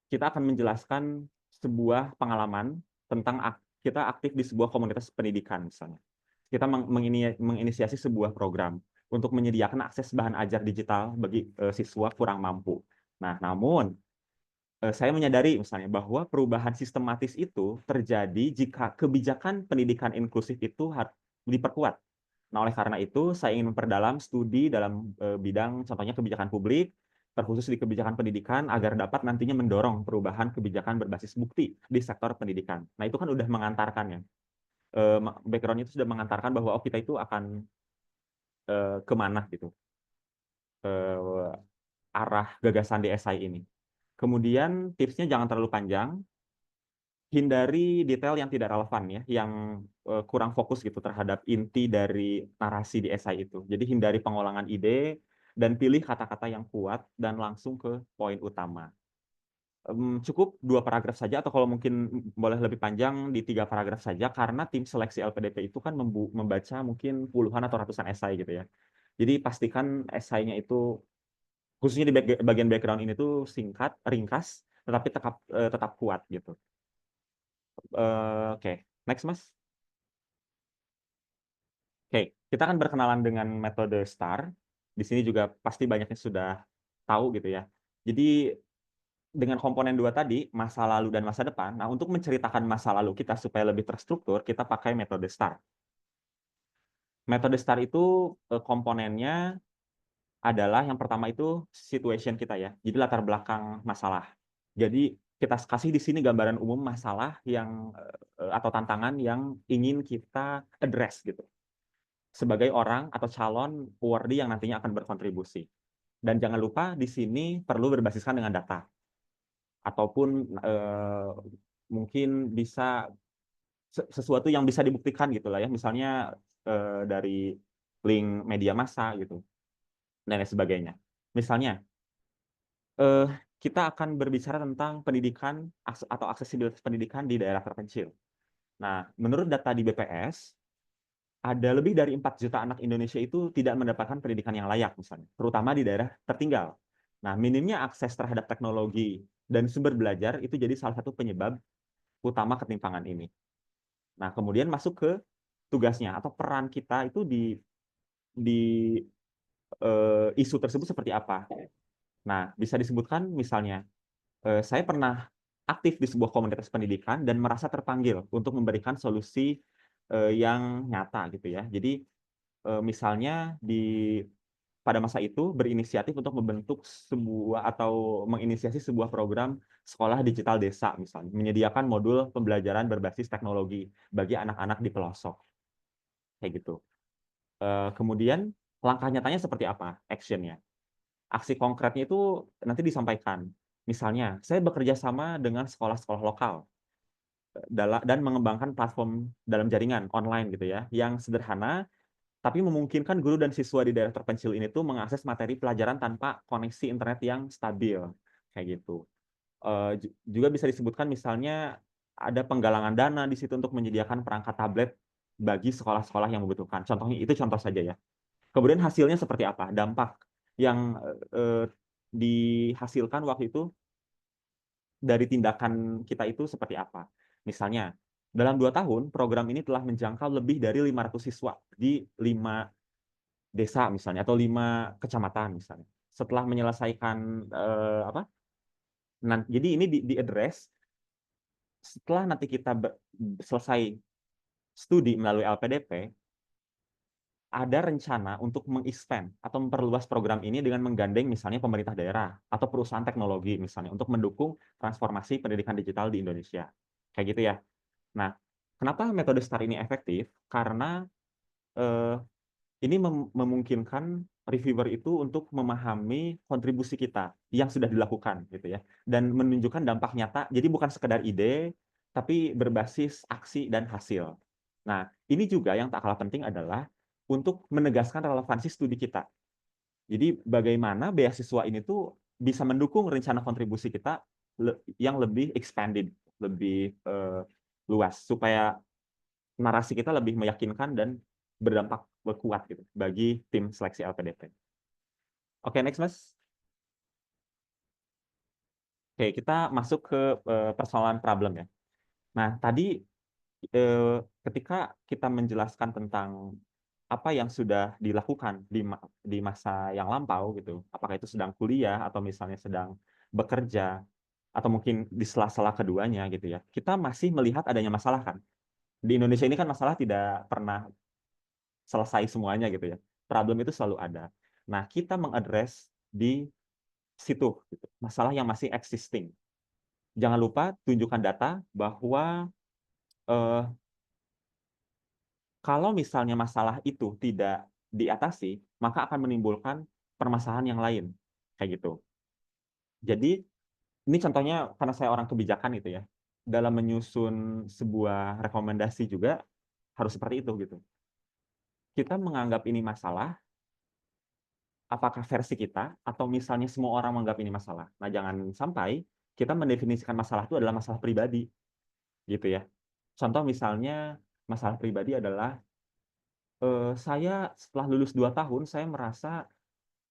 kita akan menjelaskan sebuah pengalaman tentang kita aktif di sebuah komunitas pendidikan misalnya. Kita menginisiasi sebuah program untuk menyediakan akses bahan ajar digital bagi siswa kurang mampu. Nah, namun saya menyadari misalnya bahwa perubahan sistematis itu terjadi jika kebijakan pendidikan inklusif itu diperkuat. Nah, oleh karena itu saya ingin memperdalam studi dalam bidang contohnya kebijakan publik, terkhusus di kebijakan pendidikan agar dapat nantinya mendorong perubahan kebijakan berbasis bukti di sektor pendidikan. Nah, itu kan udah mengantarkan ya. Background itu sudah mengantarkan bahwa kita itu akan kemana gitu. Arah gagasan di SI ini. Kemudian tipsnya jangan terlalu panjang, hindari detail yang tidak relevan ya, yang kurang fokus gitu terhadap inti dari narasi di esai itu. Jadi hindari pengulangan ide dan pilih kata-kata yang kuat dan langsung ke poin utama. Cukup 2 paragraf saja atau kalau mungkin boleh lebih panjang di 3 paragraf saja karena tim seleksi LPDP itu kan membaca mungkin puluhan atau ratusan esai gitu ya. Jadi pastikan esainya itu khususnya di bagian background ini tuh singkat, ringkas, tetapi tetap kuat gitu. Oke, next Mas. Oke, kita akan berkenalan dengan metode STAR. Di sini juga pasti banyaknya sudah tahu gitu ya. Jadi dengan komponen 2 tadi, masa lalu dan masa depan, nah untuk menceritakan masa lalu kita supaya lebih terstruktur, kita pakai metode STAR. Metode STAR itu komponennya adalah yang pertama itu situation kita ya. Jadi latar belakang masalah. Jadi kita kasih di sini gambaran umum masalah yang atau tantangan yang ingin kita address gitu. Sebagai orang atau calon awardee yang nantinya akan berkontribusi. Dan jangan lupa di sini perlu berbasiskan dengan data. Ataupun mungkin bisa sesuatu yang bisa dibuktikan gitu lah ya. Misalnya dari link media massa gitu. Dan lain sebagainya. Misalnya, kita akan berbicara tentang pendidikan atau aksesibilitas pendidikan di daerah terpencil. Nah, menurut data di BPS, ada lebih dari 4 juta anak Indonesia itu tidak mendapatkan pendidikan yang layak misalnya, terutama di daerah tertinggal. Nah, minimnya akses terhadap teknologi dan sumber belajar itu jadi salah satu penyebab utama ketimpangan ini. Nah, kemudian masuk ke tugasnya atau peran kita itu di isu tersebut seperti apa. Nah, bisa disebutkan misalnya, saya pernah aktif di sebuah komunitas pendidikan dan merasa terpanggil untuk memberikan solusi yang nyata gitu ya. Jadi misalnya pada masa itu berinisiatif untuk membentuk sebuah atau menginisiasi sebuah program sekolah digital desa misalnya, menyediakan modul pembelajaran berbasis teknologi bagi anak-anak di pelosok. Kayak gitu. Kemudian langkah nyatanya seperti apa actionnya? Aksi konkretnya itu nanti disampaikan. Misalnya, saya bekerja sama dengan sekolah-sekolah lokal dan mengembangkan platform dalam jaringan online gitu ya, yang sederhana tapi memungkinkan guru dan siswa di daerah terpencil ini tuh mengakses materi pelajaran tanpa koneksi internet yang stabil kayak gitu. Juga bisa disebutkan misalnya ada penggalangan dana di situ untuk menyediakan perangkat tablet bagi sekolah-sekolah yang membutuhkan. Contohnya itu contoh saja ya. Kemudian hasilnya seperti apa? Dampak yang dihasilkan waktu itu dari tindakan kita itu seperti apa? Misalnya, dalam 2 tahun, program ini telah menjangkau lebih dari 500 siswa di 5 desa misalnya, atau 5 kecamatan misalnya. Setelah menyelesaikan, jadi ini di-address setelah nanti kita selesai studi melalui LPDP, ada rencana untuk meng-expand atau memperluas program ini dengan menggandeng misalnya pemerintah daerah atau perusahaan teknologi misalnya untuk mendukung transformasi pendidikan digital di Indonesia. Kayak gitu ya. Nah, kenapa metode STAR ini efektif? Karena ini memungkinkan reviewer itu untuk memahami kontribusi kita yang sudah dilakukan gitu ya, dan menunjukkan dampak nyata. Jadi bukan sekedar ide, tapi berbasis aksi dan hasil. Nah, ini juga yang tak kalah penting adalah untuk menegaskan relevansi studi kita. Jadi bagaimana beasiswa ini tuh bisa mendukung rencana kontribusi kita yang lebih expanded, lebih luas, supaya narasi kita lebih meyakinkan dan berdampak kuat gitu bagi tim seleksi LPDP. Oke, next Mas. Oke, kita masuk ke persoalan problem ya. Nah, tadi ketika kita menjelaskan tentang apa yang sudah dilakukan di masa yang lampau gitu, apakah itu sedang kuliah atau misalnya sedang bekerja atau mungkin di sela-sela keduanya gitu ya, kita masih melihat adanya masalah kan. Di Indonesia ini kan masalah tidak pernah selesai semuanya gitu ya. Problem itu selalu ada. Nah, kita mengadres di situ gitu, masalah yang masih existing. Jangan lupa tunjukkan data bahwa kalau misalnya masalah itu tidak diatasi, maka akan menimbulkan permasalahan yang lain. Kayak gitu. Jadi, ini contohnya karena saya orang kebijakan gitu ya. Dalam menyusun sebuah rekomendasi juga harus seperti itu gitu. Kita menganggap ini masalah, apakah versi kita atau misalnya semua orang menganggap ini masalah. Nah, jangan sampai kita mendefinisikan masalah itu adalah masalah pribadi. Gitu ya. Contoh misalnya masalah pribadi adalah saya setelah lulus 2 tahun, saya merasa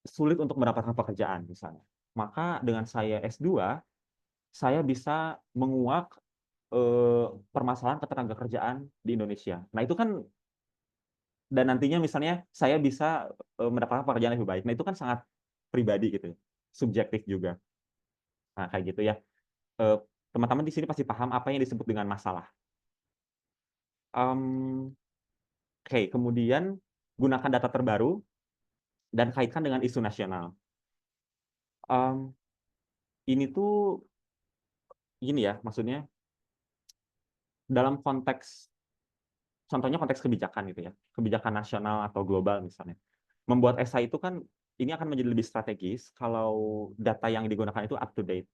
sulit untuk mendapatkan pekerjaan misalnya. Maka dengan saya S2, saya bisa menguak permasalahan ketenagakerjaan di Indonesia. Nah, itu kan dan nantinya misalnya saya bisa mendapatkan pekerjaan lebih baik. Nah, itu kan sangat pribadi gitu, subjektif juga. Nah, kayak gitu ya. Teman-teman di sini pasti paham apa yang disebut dengan masalah. Oke, kemudian gunakan data terbaru dan kaitkan dengan isu nasional. Ini tuh gini ya, maksudnya dalam konteks, contohnya konteks kebijakan gitu ya, kebijakan nasional atau global misalnya. Membuat esai itu kan ini akan menjadi lebih strategis kalau data yang digunakan itu up to date.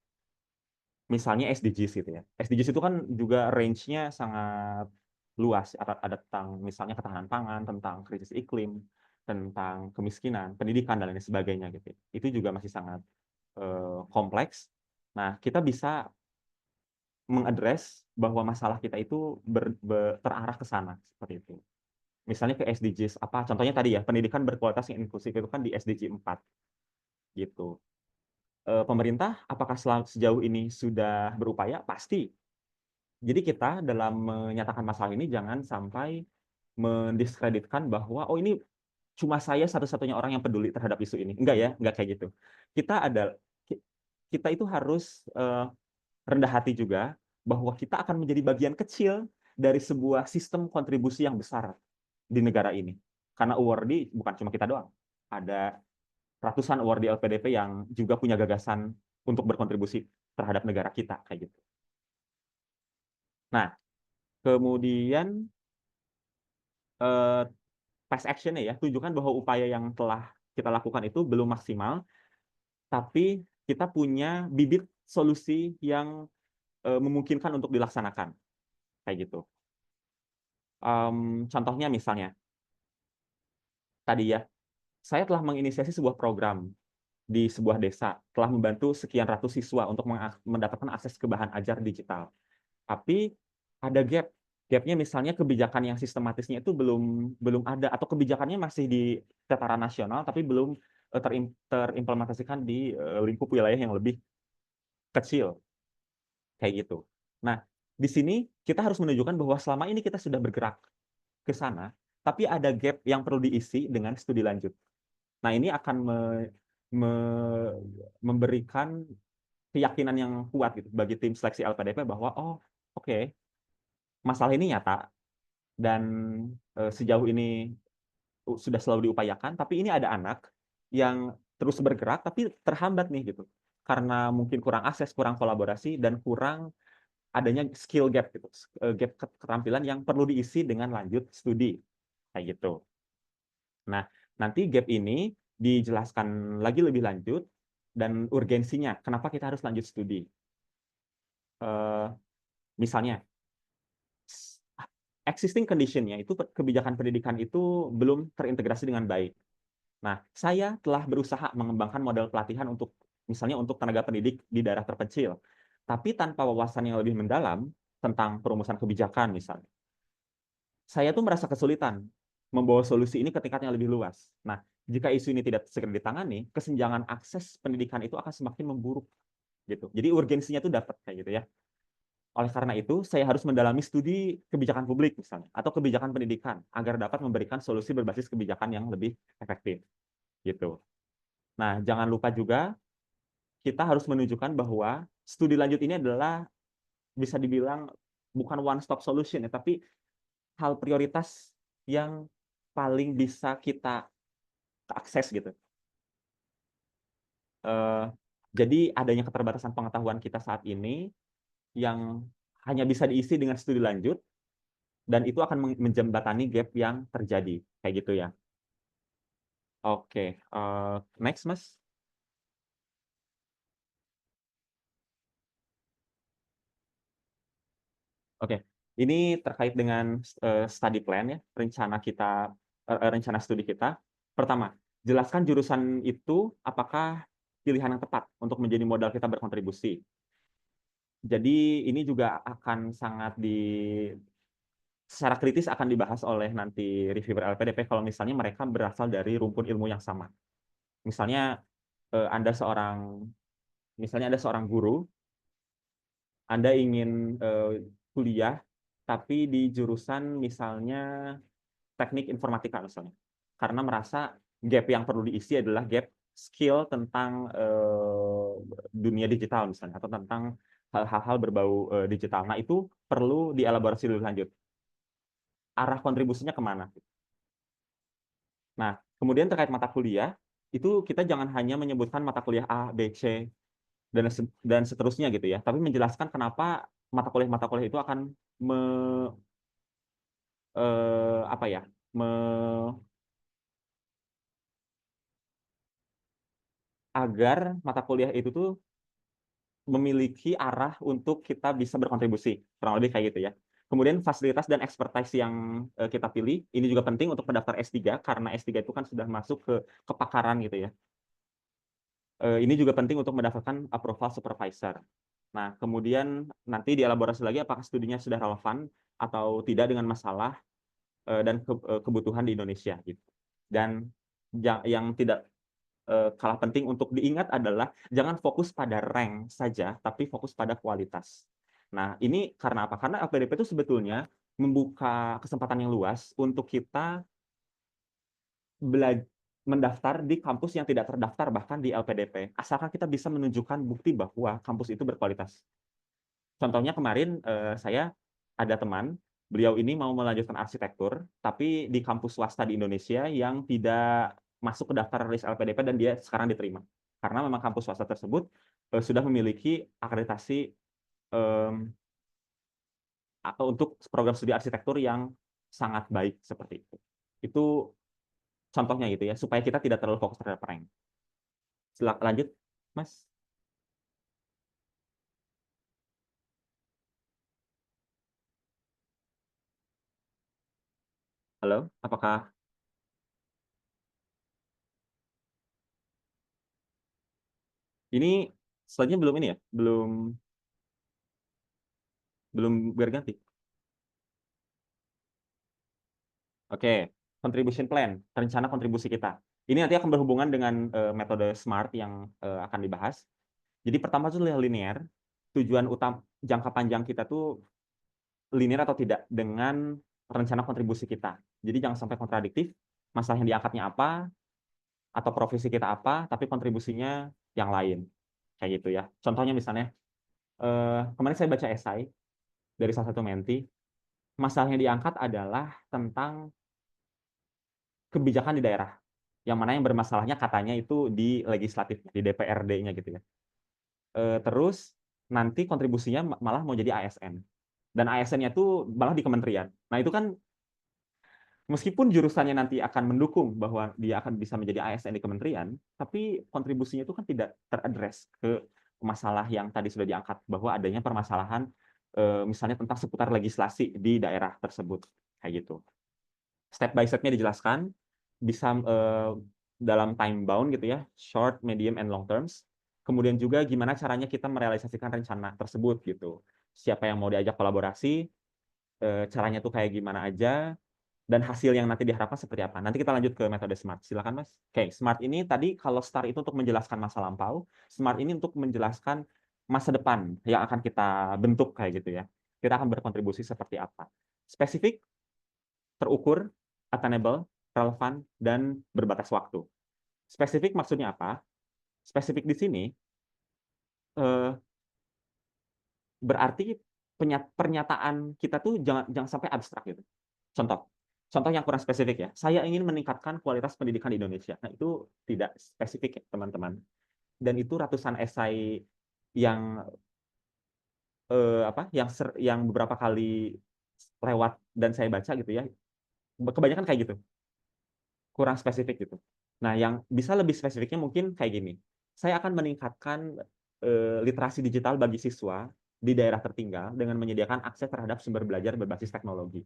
Misalnya SDGs gitu ya. SDGs itu kan juga range-nya sangat luas. Ada tentang misalnya ketahanan pangan, tentang krisis iklim, tentang kemiskinan, pendidikan, dan lain sebagainya gitu. Itu juga masih sangat kompleks. Nah, kita bisa mengadres bahwa masalah kita itu terarah ke sana seperti itu. Misalnya ke SDGs apa? Contohnya tadi ya, pendidikan berkualitas yang inklusif itu kan di SDG 4 gitu. Pemerintah apakah sejauh ini sudah berupaya? Pasti. Jadi kita dalam menyatakan masalah ini jangan sampai mendiskreditkan bahwa oh ini cuma saya satu-satunya orang yang peduli terhadap isu ini. Enggak ya, enggak kayak gitu. Kita itu harus rendah hati juga bahwa kita akan menjadi bagian kecil dari sebuah sistem kontribusi yang besar di negara ini. Karena awardee bukan cuma kita doang. Ada ratusan awardee LPDP yang juga punya gagasan untuk berkontribusi terhadap negara kita kayak gitu. Nah, kemudian past action-nya ya, tunjukkan bahwa upaya yang telah kita lakukan itu belum maksimal, tapi kita punya bibit solusi yang memungkinkan untuk dilaksanakan kayak gitu. Contohnya misalnya tadi ya, saya telah menginisiasi sebuah program di sebuah desa, telah membantu sekian ratus siswa untuk mendapatkan akses ke bahan ajar digital. Tapi ada gapnya misalnya kebijakan yang sistematisnya itu belum ada, atau kebijakannya masih di tataran nasional tapi belum terimplementasikan di lingkup wilayah yang lebih kecil kayak gitu. Nah, di sini kita harus menunjukkan bahwa selama ini kita sudah bergerak ke sana, tapi ada gap yang perlu diisi dengan studi lanjut. Nah, ini akan memberikan keyakinan yang kuat gitu bagi tim seleksi LPDP bahwa oke, masalah ini nyata dan sejauh ini sudah selalu diupayakan, tapi ini ada anak yang terus bergerak tapi terhambat nih gitu. Karena mungkin kurang akses, kurang kolaborasi, dan kurang adanya skill gap gitu, gap keterampilan yang perlu diisi dengan lanjut studi kayak gitu. Nah, nanti gap ini dijelaskan lagi lebih lanjut dan urgensinya kenapa kita harus lanjut studi. Misalnya existing condition-nya itu kebijakan pendidikan itu belum terintegrasi dengan baik. Nah, saya telah berusaha mengembangkan model pelatihan untuk misalnya untuk tenaga pendidik di daerah terpencil, tapi tanpa wawasan yang lebih mendalam tentang perumusan kebijakan misalnya. Saya tuh merasa kesulitan membawa solusi ini ke tingkat yang lebih luas. Nah, jika isu ini tidak segera ditangani, kesenjangan akses pendidikan itu akan semakin memburuk gitu. Jadi urgensinya tuh dapat kayak gitu ya. Oleh karena itu, saya harus mendalami studi kebijakan publik misalnya, atau kebijakan pendidikan, agar dapat memberikan solusi berbasis kebijakan yang lebih efektif. Gitu. Nah, jangan lupa juga, kita harus menunjukkan bahwa studi lanjut ini adalah, bisa dibilang, bukan one-stop solution, ya, tapi hal prioritas yang paling bisa kita akses gitu. Jadi, adanya keterbatasan pengetahuan kita saat ini, yang hanya bisa diisi dengan studi lanjut, dan itu akan menjembatani gap yang terjadi kayak gitu ya. Oke, next Mas. Oke, ini terkait dengan study plan ya, rencana studi kita. Pertama, jelaskan jurusan itu apakah pilihan yang tepat untuk menjadi modal kita berkontribusi. Jadi ini juga akan secara kritis akan dibahas oleh nanti reviewer LPDP kalau misalnya mereka berasal dari rumpun ilmu yang sama. Misalnya Anda seorang guru, Anda ingin kuliah tapi di jurusan misalnya teknik informatika misalnya, karena merasa gap yang perlu diisi adalah gap skill tentang dunia digital misalnya, atau tentang hal-hal berbau digital. Nah, itu perlu dielaborasi lebih lanjut. Arah kontribusinya kemana? Nah, kemudian terkait mata kuliah, itu kita jangan hanya menyebutkan mata kuliah A, B, C, dan seterusnya gitu ya, tapi menjelaskan kenapa mata kuliah itu akan apa ya, agar mata kuliah itu tuh memiliki arah untuk kita bisa berkontribusi, kurang lebih kayak gitu ya. Kemudian fasilitas dan expertise yang kita pilih, ini juga penting untuk pendaftar S3, karena S3 itu kan sudah masuk ke kepakaran gitu ya. Ini juga penting untuk mendapatkan approval supervisor. Nah, kemudian nanti dielaborasi lagi apakah studinya sudah relevan atau tidak dengan masalah dan kebutuhan di Indonesia gitu. Dan yang tidak kalah penting untuk diingat adalah jangan fokus pada rank saja, tapi fokus pada kualitas. Nah, ini karena apa? Karena LPDP itu sebetulnya membuka kesempatan yang luas untuk kita mendaftar di kampus yang tidak terdaftar bahkan di LPDP, asalkan kita bisa menunjukkan bukti bahwa kampus itu berkualitas. Contohnya kemarin saya ada teman, beliau ini mau melanjutkan arsitektur, tapi di kampus swasta di Indonesia yang tidak masuk ke daftar list LPDP dan dia sekarang diterima. Karena memang kampus swasta tersebut sudah memiliki akreditasi untuk program studi arsitektur yang sangat baik seperti itu. Itu contohnya gitu ya, supaya kita tidak terlalu fokus terhadap rank. Silakan lanjut, Mas. Halo, apakah ini slide-nya belum ini ya? Belum berganti. Oke, contribution plan, rencana kontribusi kita. Ini nanti akan berhubungan dengan metode SMART yang akan dibahas. Jadi pertama itu linear, tujuan utama jangka panjang kita tuh linear atau tidak dengan rencana kontribusi kita. Jadi jangan sampai kontradiktif, masalah yang diangkatnya apa, atau profesi kita apa, tapi kontribusinya yang lain. Kayak gitu ya. Contohnya misalnya, kemarin saya baca esai dari salah satu menti, masalah yang diangkat adalah tentang kebijakan di daerah, yang mana yang bermasalahnya katanya itu di legislatif, di DPRD-nya gitu ya. Terus nanti kontribusinya malah mau jadi ASN, dan ASN-nya tuh malah di kementerian. Nah itu kan meskipun jurusannya nanti akan mendukung bahwa dia akan bisa menjadi ASN di kementerian, tapi kontribusinya itu kan tidak teradres ke masalah yang tadi sudah diangkat, bahwa adanya permasalahan misalnya tentang seputar legislasi di daerah tersebut, kayak gitu. Step by step-nya dijelaskan, bisa dalam time bound gitu ya, short, medium, and long terms. Kemudian juga gimana caranya kita merealisasikan rencana tersebut gitu. Siapa yang mau diajak kolaborasi, caranya tuh kayak gimana aja, dan hasil yang nanti diharapkan seperti apa. Nanti kita lanjut ke metode SMART. Silakan, Mas. Oke, SMART ini tadi kalau STAR itu untuk menjelaskan masa lampau, SMART ini untuk menjelaskan masa depan yang akan kita bentuk kayak gitu ya. Kita akan berkontribusi seperti apa. Spesifik, terukur, attainable, relevan, dan berbatas waktu. Spesifik maksudnya apa? Spesifik di sini berarti pernyataan kita tuh jangan sampai abstrak gitu. Contoh yang kurang spesifik ya. Saya ingin meningkatkan kualitas pendidikan di Indonesia. Nah, itu tidak spesifik ya, teman-teman. Dan itu ratusan esai yang yang beberapa kali lewat dan saya baca gitu ya. Kebanyakan kayak gitu. Kurang spesifik gitu. Nah, yang bisa lebih spesifiknya mungkin kayak gini. Saya akan meningkatkan literasi digital bagi siswa di daerah tertinggal dengan menyediakan akses terhadap sumber belajar berbasis teknologi.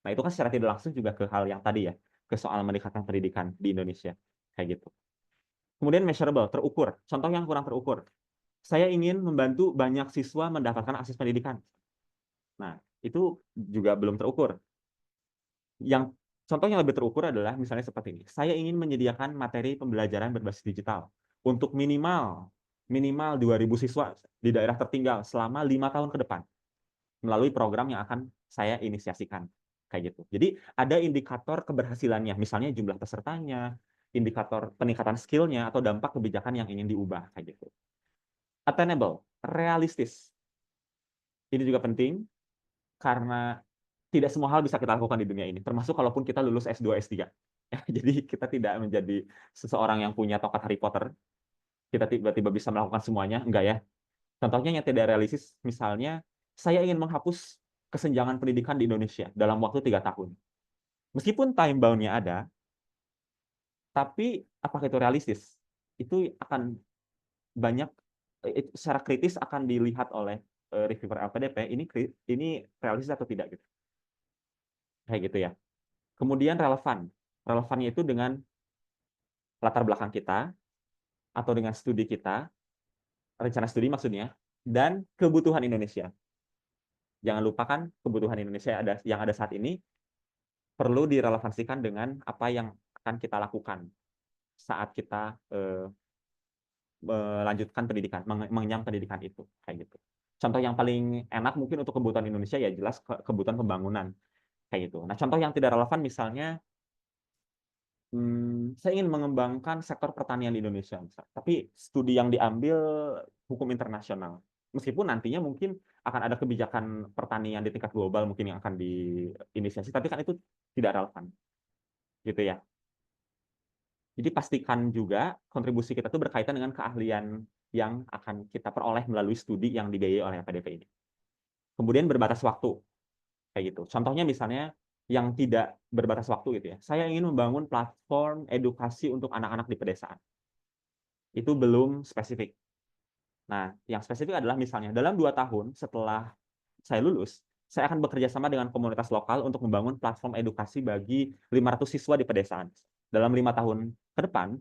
Nah, itu kan secara tidak langsung juga ke hal yang tadi ya, ke soal meningkatkan pendidikan di Indonesia. Kayak gitu. Kemudian measurable, terukur. Contoh yang kurang terukur. Saya ingin membantu banyak siswa mendapatkan akses pendidikan. Nah, itu juga belum terukur. Yang contoh yang lebih terukur adalah misalnya seperti ini. Saya ingin menyediakan materi pembelajaran berbasis digital untuk minimal 2.000 siswa di daerah tertinggal selama 5 tahun ke depan melalui program yang akan saya inisiasikan. Kayak gitu. Jadi ada indikator keberhasilannya, misalnya jumlah pesertanya, indikator peningkatan skill-nya, atau dampak kebijakan yang ingin diubah. Kayak gitu. Attainable, realistis. Ini juga penting, karena tidak semua hal bisa kita lakukan di dunia ini, termasuk kalaupun kita lulus S2, S3. Jadi kita tidak menjadi seseorang yang punya tongkat Harry Potter, kita tiba-tiba bisa melakukan semuanya, enggak ya. Contohnya yang tidak realistis, misalnya saya ingin menghapus kesenjangan pendidikan di Indonesia dalam waktu 3 tahun. Meskipun time bound-nya ada, tapi apakah itu realistis? Itu akan banyak, secara kritis akan dilihat oleh reviewer LPDP, ini realistis atau tidak gitu. Kayak gitu ya. Kemudian relevan. Relevannya itu dengan latar belakang kita, atau dengan studi kita, rencana studi maksudnya, dan kebutuhan Indonesia. Jangan lupakan kebutuhan Indonesia yang ada saat ini perlu direlevansikan dengan apa yang akan kita lakukan saat kita melanjutkan pendidikan, mengenyam pendidikan itu, kayak gitu. Contoh yang paling enak mungkin untuk kebutuhan Indonesia ya jelas kebutuhan pembangunan, kayak gitu. Nah, contoh yang tidak relevan misalnya, saya ingin mengembangkan sektor pertanian di Indonesia, misal. Tapi studi yang diambil hukum internasional. Meskipun nantinya mungkin akan ada kebijakan pertanian di tingkat global mungkin yang akan diinisiasi, tapi kan itu tidak relevan, gitu ya. Jadi pastikan juga kontribusi kita itu berkaitan dengan keahlian yang akan kita peroleh melalui studi yang dibiayai oleh LPDP ini. Kemudian berbatas waktu, kayak gitu. Contohnya misalnya yang tidak berbatas waktu gitu ya. Saya ingin membangun platform edukasi untuk anak-anak di pedesaan. Itu belum spesifik. Nah, yang spesifik adalah misalnya dalam 2 tahun setelah saya lulus, saya akan bekerja sama dengan komunitas lokal untuk membangun platform edukasi bagi 500 siswa di pedesaan. Dalam 5 tahun ke depan,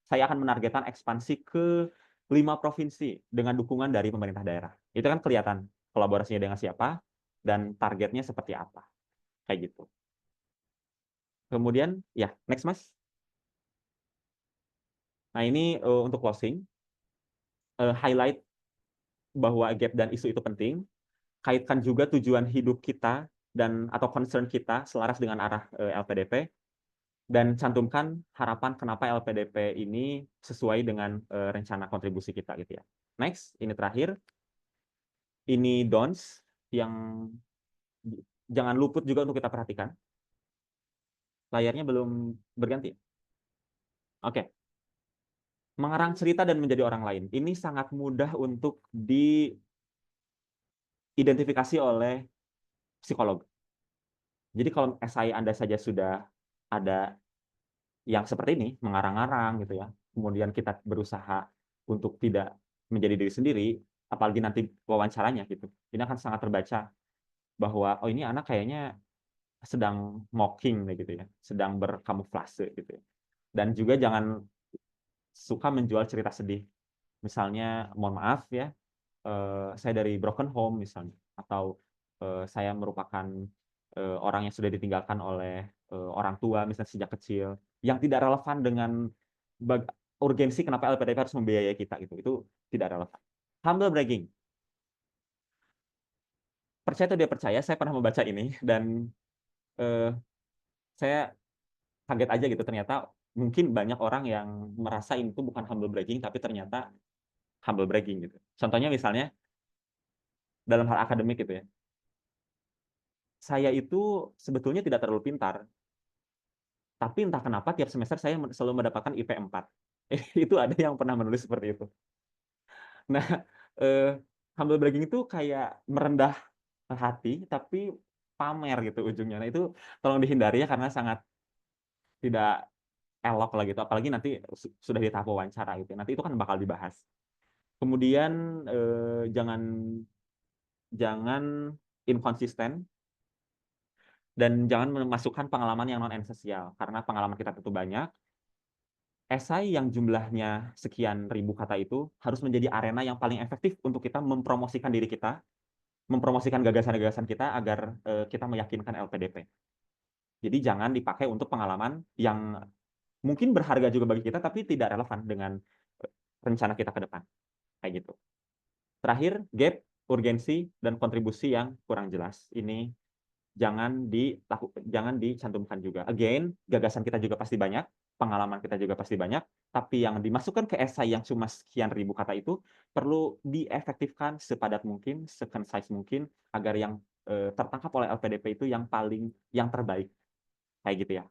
saya akan menargetkan ekspansi ke 5 provinsi dengan dukungan dari pemerintah daerah. Itu kan kelihatan kolaborasinya dengan siapa dan targetnya seperti apa. Kayak gitu. Kemudian, ya, next Mas. Nah, ini untuk closing. Highlight bahwa gap dan isu itu penting. Kaitkan juga tujuan hidup kita dan atau concern kita selaras dengan arah LPDP. Dan cantumkan harapan kenapa LPDP ini sesuai dengan rencana kontribusi kita gitu ya. Next, ini terakhir. Ini don'ts yang jangan luput juga untuk kita perhatikan. Layarnya belum berganti. Oke. Mengarang cerita dan menjadi orang lain. Ini sangat mudah untuk diidentifikasi oleh psikolog. Jadi kalau esai Anda saja sudah ada yang seperti ini, mengarang-arang gitu ya, kemudian kita berusaha untuk tidak menjadi diri sendiri, apalagi nanti wawancaranya gitu, ini akan sangat terbaca bahwa oh ini anak kayaknya sedang mocking gitu ya, sedang berkamuflase gitu ya. Dan juga jangan suka menjual cerita sedih. Misalnya, mohon maaf ya, saya dari broken home misalnya, atau saya merupakan orang yang sudah ditinggalkan oleh orang tua misalnya sejak kecil, yang tidak relevan dengan urgensi kenapa LPDP harus membiayai kita gitu. Itu tidak relevan. Humble bragging. Percaya atau dia percaya, saya pernah membaca ini dan saya kaget aja gitu, ternyata mungkin banyak orang yang merasa itu bukan humble bragging, tapi ternyata humble bragging gitu. Contohnya misalnya dalam hal akademik gitu ya. Saya itu sebetulnya tidak terlalu pintar, tapi entah kenapa tiap semester saya selalu mendapatkan IP 4. Itu ada yang pernah menulis seperti itu. Nah, humble bragging itu kayak merendah hati, tapi pamer gitu ujungnya. Nah, itu tolong dihindari ya, karena sangat tidak elok lah gitu. Apalagi nanti sudah di tahap wawancara gitu. Nanti itu kan bakal dibahas. Kemudian jangan inkonsisten. Dan jangan memasukkan pengalaman yang non-esensial, karena pengalaman kita tentu banyak. Esai yang jumlahnya sekian ribu kata itu harus menjadi arena yang paling efektif untuk kita mempromosikan diri kita, mempromosikan gagasan-gagasan kita agar kita meyakinkan LPDP. Jadi jangan dipakai untuk pengalaman yang mungkin berharga juga bagi kita, tapi tidak relevan dengan rencana kita ke depan. Kayak gitu. Terakhir, gap, urgensi, dan kontribusi yang kurang jelas. Ini jangan dicantumkan juga. Again, gagasan kita juga pasti banyak, pengalaman kita juga pasti banyak, tapi yang dimasukkan ke esai yang cuma sekian ribu kata itu perlu diefektifkan sepadat mungkin, se-concise mungkin, agar yang tertangkap oleh LPDP itu yang terbaik. Kayak gitu ya.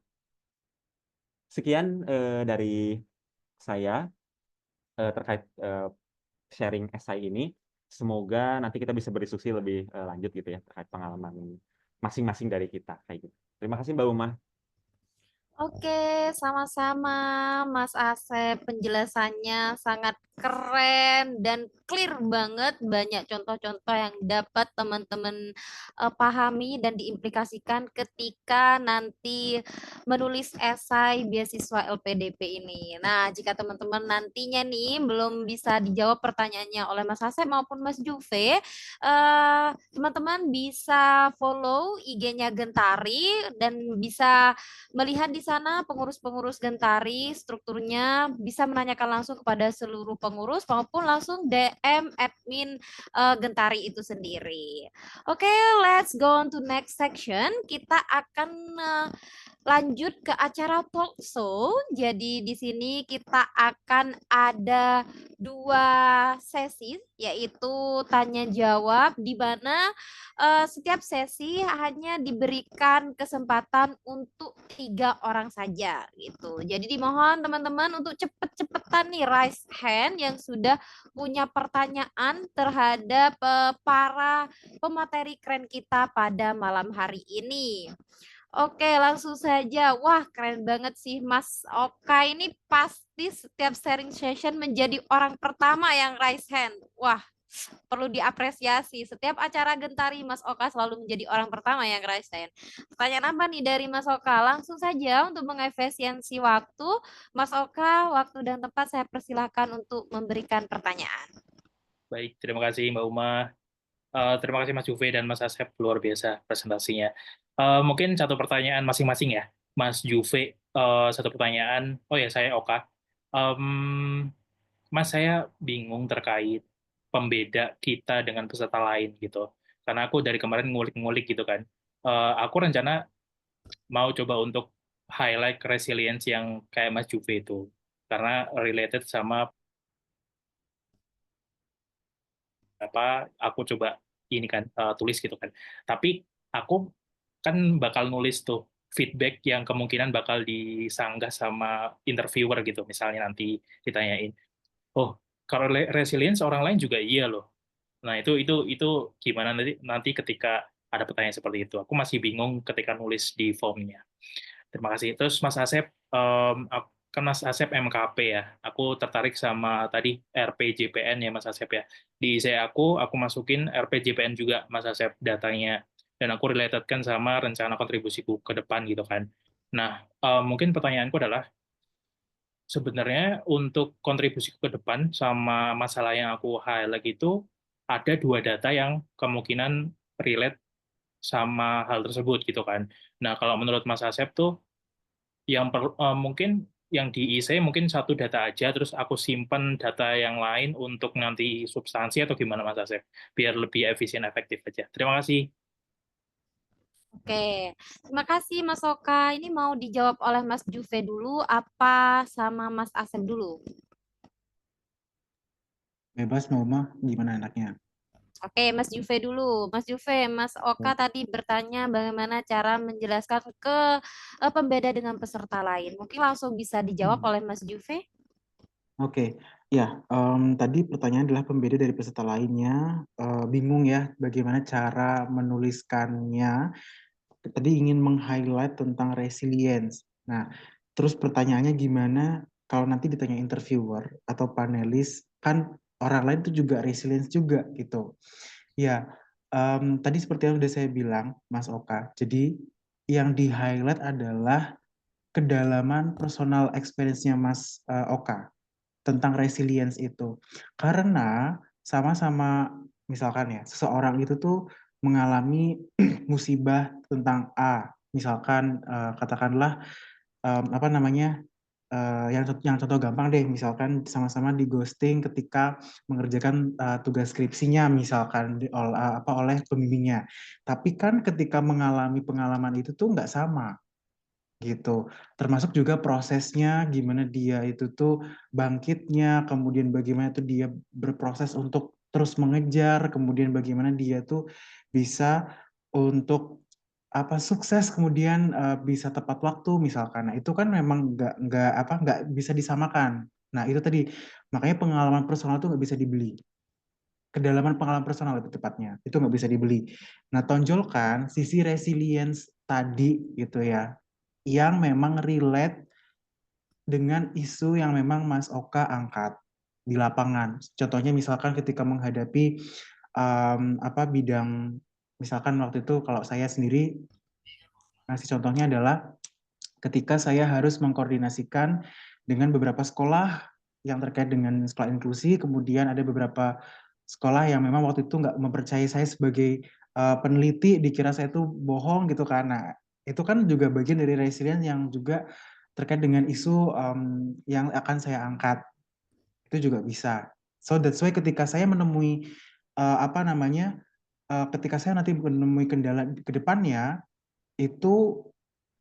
sekian dari saya terkait sharing esai ini. Semoga nanti kita bisa berdiskusi lebih lanjut gitu ya terkait pengalaman masing-masing dari kita kayak gitu. Terima kasih Mbak Uma. Oke, sama-sama Mas Asep. Penjelasannya sangat keren dan clear banget. Banyak contoh-contoh yang dapat teman-teman pahami dan diimplikasikan ketika nanti menulis esai beasiswa LPDP ini. Nah, jika teman-teman nantinya nih belum bisa dijawab pertanyaannya oleh Mas Asep maupun Mas Juve, teman-teman bisa follow IG-nya Gentari dan bisa melihat di sana pengurus-pengurus Gentari, strukturnya bisa menanyakan langsung kepada seluruh pengurus maupun langsung DM admin Gentari itu sendiri. Oke, let's go on to next section. Kita akan lanjut ke acara talk show. Jadi di sini kita akan ada 2 sesi, yaitu tanya jawab, di mana setiap sesi hanya diberikan kesempatan untuk 3 orang saja gitu. Jadi dimohon teman-teman untuk cepet-cepetan nih raise hand yang sudah punya pertanyaan terhadap para pemateri keren kita pada malam hari ini. Oke, langsung saja. Wah, keren banget sih Mas Oka. Ini pasti setiap sharing session menjadi orang pertama yang raise hand. Wah, perlu diapresiasi. Setiap acara Gentari, Mas Oka selalu menjadi orang pertama yang raise hand. Pertanyaan apa nih dari Mas Oka? Langsung saja untuk mengefisiensi waktu. Mas Oka, waktu dan tempat saya persilakan untuk memberikan pertanyaan. Baik, terima kasih Mbak Uma. Terima kasih Mas Juve dan Mas Asep, luar biasa presentasinya. Mungkin satu pertanyaan masing-masing ya. Mas Juve, satu pertanyaan. Oh ya, saya Oka. Mas, saya bingung terkait pembeda kita dengan peserta lain gitu. Karena aku dari kemarin ngulik-ngulik gitu kan. Aku rencana mau coba untuk highlight resilience yang kayak Mas Juve itu. Karena related sama apa aku coba ini kan tulis gitu kan. Tapi aku kan bakal nulis tuh feedback yang kemungkinan bakal disanggah sama interviewer gitu, misalnya nanti ditanyain, oh kalau resilience orang lain juga iya loh. Nah itu gimana nanti ketika ada pertanyaan seperti itu. Aku masih bingung ketika nulis di formnya. Terima kasih. Terus Mas Asep, kan Mas Asep MKP ya. Aku tertarik sama tadi RPJPN ya Mas Asep ya. Di saya aku masukin RPJPN juga Mas Asep datanya. Dan aku relatedkan sama rencana kontribusiku ke depan gitu kan. Nah, mungkin pertanyaanku adalah, sebenarnya untuk kontribusi ke depan sama masalah yang aku highlight itu, ada 2 data yang kemungkinan relate sama hal tersebut gitu kan. Nah, kalau menurut Mas Asep tuh, yang mungkin yang di IC mungkin 1 data aja, terus aku simpen data yang lain untuk nanti substansi, atau gimana Mas Asep? Biar lebih efisien, efektif aja. Terima kasih. Oke, terima kasih Mas Oka. Ini mau dijawab oleh Mas Juve dulu apa sama Mas Asep dulu? Bebas mau mah gimana enaknya. Oke, Mas Juve dulu. Mas Juve, Mas Oka tadi bertanya bagaimana cara menjelaskan ke pembeda dengan peserta lain. Mungkin langsung bisa dijawab oleh Mas Juve. Oke, ya tadi pertanyaan adalah pembeda dari peserta lainnya. Bingung ya bagaimana cara menuliskannya. Tadi ingin meng-highlight tentang resilience. Nah, terus pertanyaannya gimana kalau nanti ditanya interviewer atau panelis, kan orang lain itu juga resilience juga gitu. Ya, tadi seperti yang sudah saya bilang, Mas Oka. Jadi yang di-highlight adalah kedalaman personal experience-nya Mas Oka tentang resilience itu. Karena sama-sama misalkan ya, seseorang itu tuh mengalami musibah tentang A, misalkan katakanlah apa namanya, yang contoh gampang deh, misalkan sama-sama di ghosting ketika mengerjakan tugas skripsinya misalkan oleh pembimbingnya. Tapi kan ketika mengalami pengalaman itu tuh nggak sama gitu. Termasuk juga prosesnya gimana dia itu tuh bangkitnya, kemudian bagaimana tuh dia berproses untuk terus mengejar, kemudian bagaimana dia tuh bisa untuk sukses kemudian bisa tepat waktu misalkan. Nah, itu kan memang nggak bisa disamakan. Nah, itu tadi makanya pengalaman personal itu nggak bisa dibeli. Kedalaman pengalaman personal lebih tepatnya itu nggak bisa dibeli. Nah, tonjolkan sisi resilience tadi gitu ya, yang memang relate dengan isu yang memang Mas Oka angkat di lapangan. Contohnya misalkan ketika menghadapi bidang, misalkan waktu itu kalau saya sendiri ngasih contohnya adalah ketika saya harus mengkoordinasikan dengan beberapa sekolah yang terkait dengan sekolah inklusi, kemudian ada beberapa sekolah yang memang waktu itu nggak mempercayai saya sebagai peneliti, dikira saya itu bohong gitu kan. Nah, itu kan juga bagian dari resilience yang juga terkait dengan isu yang akan saya angkat. Itu juga bisa. So that's why ketika saya menemui ketika saya nanti menemui kendala ke depannya, itu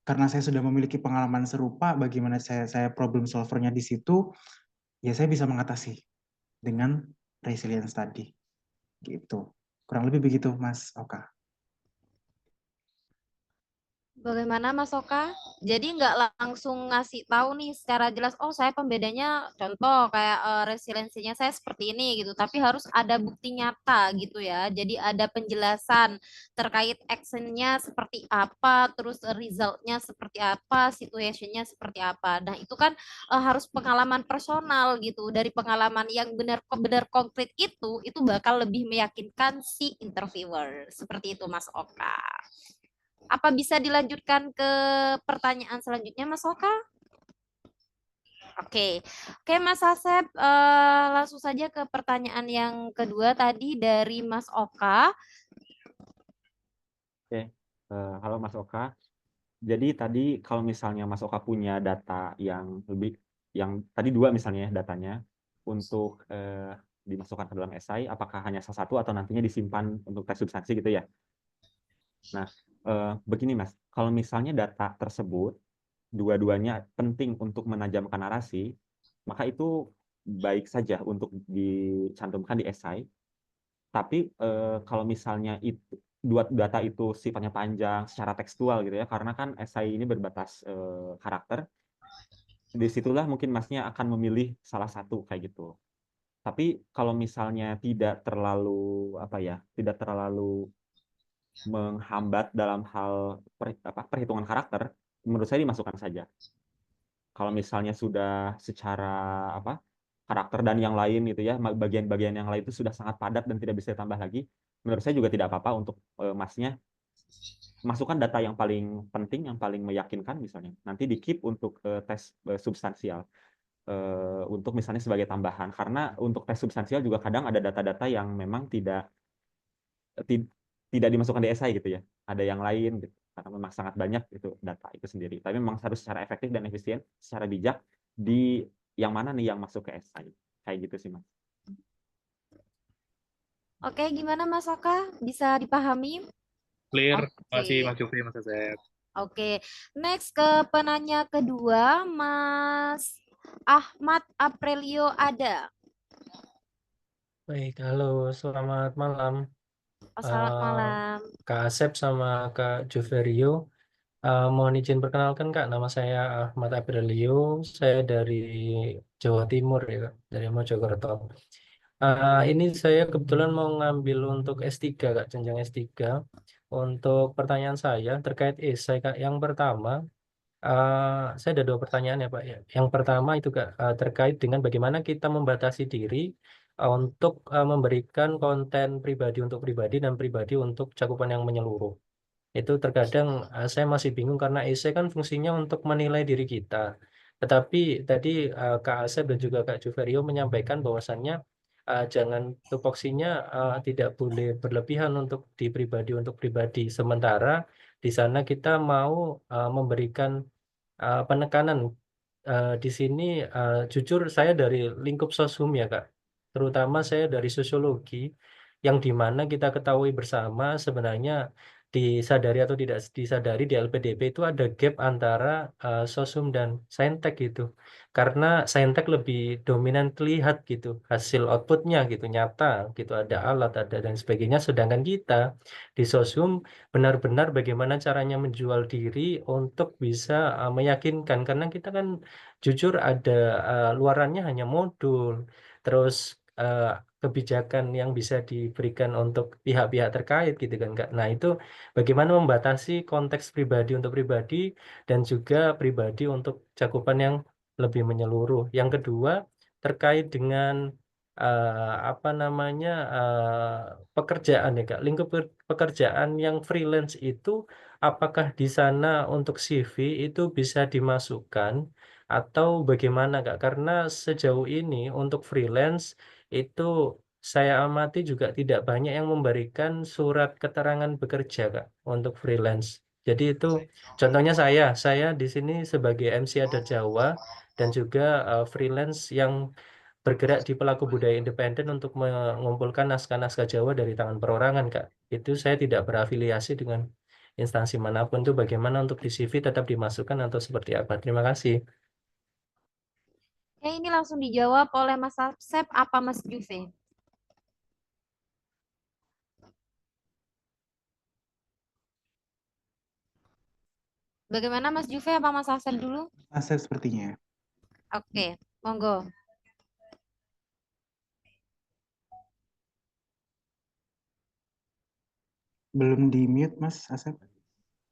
karena saya sudah memiliki pengalaman serupa, bagaimana saya problem solvernya di situ, ya saya bisa mengatasi dengan resilience tadi. Gitu. Kurang lebih begitu, Mas Oka. Bagaimana Mas Oka? Jadi nggak langsung ngasih tahu nih secara jelas, oh saya pembedanya contoh kayak resiliensinya saya seperti ini gitu, tapi harus ada bukti nyata gitu ya. Jadi ada penjelasan terkait actionnya seperti apa, terus resultnya seperti apa, situationnya seperti apa. Nah itu kan harus pengalaman personal gitu. Dari pengalaman yang benar-benar konkret itu bakal lebih meyakinkan si interviewer. Seperti itu Mas Oka. Apa bisa dilanjutkan ke pertanyaan selanjutnya, Mas Oka? Oke, Mas Asep, langsung saja ke pertanyaan yang kedua tadi dari Mas Oka. Oke, halo Mas Oka. Jadi tadi kalau misalnya Mas Oka punya data yang tadi 2 misalnya datanya untuk dimasukkan ke dalam esai, apakah hanya salah satu atau nantinya disimpan untuk tes substansi gitu ya? Nah, begini Mas, kalau misalnya data tersebut dua-duanya penting untuk menajamkan narasi, maka itu baik saja untuk dicantumkan di esai. Tapi kalau misalnya itu data itu sifatnya panjang secara tekstual gitu ya, karena kan esai ini berbatas karakter, disitulah mungkin Masnya akan memilih salah satu kayak gitu. Tapi kalau misalnya tidak terlalu menghambat dalam hal perhitungan karakter, menurut saya dimasukkan saja. Kalau misalnya sudah secara karakter dan yang lain gitu ya, bagian-bagian yang lain itu sudah sangat padat dan tidak bisa ditambah lagi, menurut saya juga tidak apa-apa untuk Masnya masukkan data yang paling penting, yang paling meyakinkan misalnya. Nanti di-keep untuk tes substansial. Untuk misalnya sebagai tambahan, karena untuk tes substansial juga kadang ada data-data yang memang tidak dimasukkan di esai gitu ya, ada yang lain gitu, karena memang sangat banyak itu data itu sendiri, tapi memang harus secara efektif dan efisien, secara bijak di yang mana nih yang masuk ke esai, kayak gitu sih Mas. Oke, gimana Mas Oka? Bisa dipahami? Clear. Terima kasih Oke. Mas Jufri, Mas Asep. Oke, next ke penanya kedua, Mas Ahmad Aprelio ada. Baik, halo, selamat malam. Selamat malam. Kak Asep sama Kak Juverio. Mohon izin perkenalkan Kak, nama saya Ahmad Aprilio, saya dari Jawa Timur ya Kak, dari Mojokerto. Ini saya kebetulan mau ngambil untuk S3 Kak, jenjang S3. Untuk pertanyaan saya terkait esai Kak, yang pertama, saya ada 2 pertanyaan ya Pak ya. Yang pertama itu Kak, terkait dengan bagaimana kita membatasi diri untuk memberikan konten pribadi untuk pribadi dan pribadi untuk cakupan yang menyeluruh. Itu terkadang saya masih bingung karena esai kan fungsinya untuk menilai diri kita. Tetapi tadi Kak Asep dan juga Kak Juverio menyampaikan bahwasannya jangan tupoksinya tidak boleh berlebihan untuk untuk pribadi. Sementara di sana kita mau memberikan penekanan di sini jujur saya dari lingkup sosum ya Kak. Terutama saya dari sosiologi yang dimana kita ketahui bersama sebenarnya disadari atau tidak disadari di LPDP itu ada gap antara sosum dan saintek gitu. Karena saintek lebih dominan terlihat gitu, hasil outputnya gitu, nyata gitu, ada alat, ada dan sebagainya. Sedangkan kita di sosum benar-benar bagaimana caranya menjual diri untuk bisa meyakinkan. Karena kita kan jujur ada luarannya hanya modul, terus kebijakan yang bisa diberikan untuk pihak-pihak terkait gitu kan Kak. Nah itu bagaimana membatasi konteks pribadi untuk pribadi dan juga pribadi untuk cakupan yang lebih menyeluruh. Yang kedua terkait dengan apa namanya pekerjaan ya Kak. Lingkup pekerjaan yang freelance itu apakah di sana untuk CV itu bisa dimasukkan atau bagaimana Kak? Karena sejauh ini untuk freelance itu saya amati juga tidak banyak yang memberikan surat keterangan bekerja Kak untuk freelance. Jadi itu contohnya saya di sini sebagai MC Adat Jawa dan juga freelance yang bergerak di pelaku budaya independen untuk mengumpulkan naskah-naskah Jawa dari tangan perorangan Kak. Itu saya tidak berafiliasi dengan instansi manapun. Itu bagaimana untuk di CV tetap dimasukkan atau seperti apa? Terima kasih. Oke, ini langsung dijawab oleh Mas Asep apa Mas Juve? Bagaimana Mas Juve apa Mas Asep dulu? Asep sepertinya. Oke, monggo. Belum di mute Mas Asep.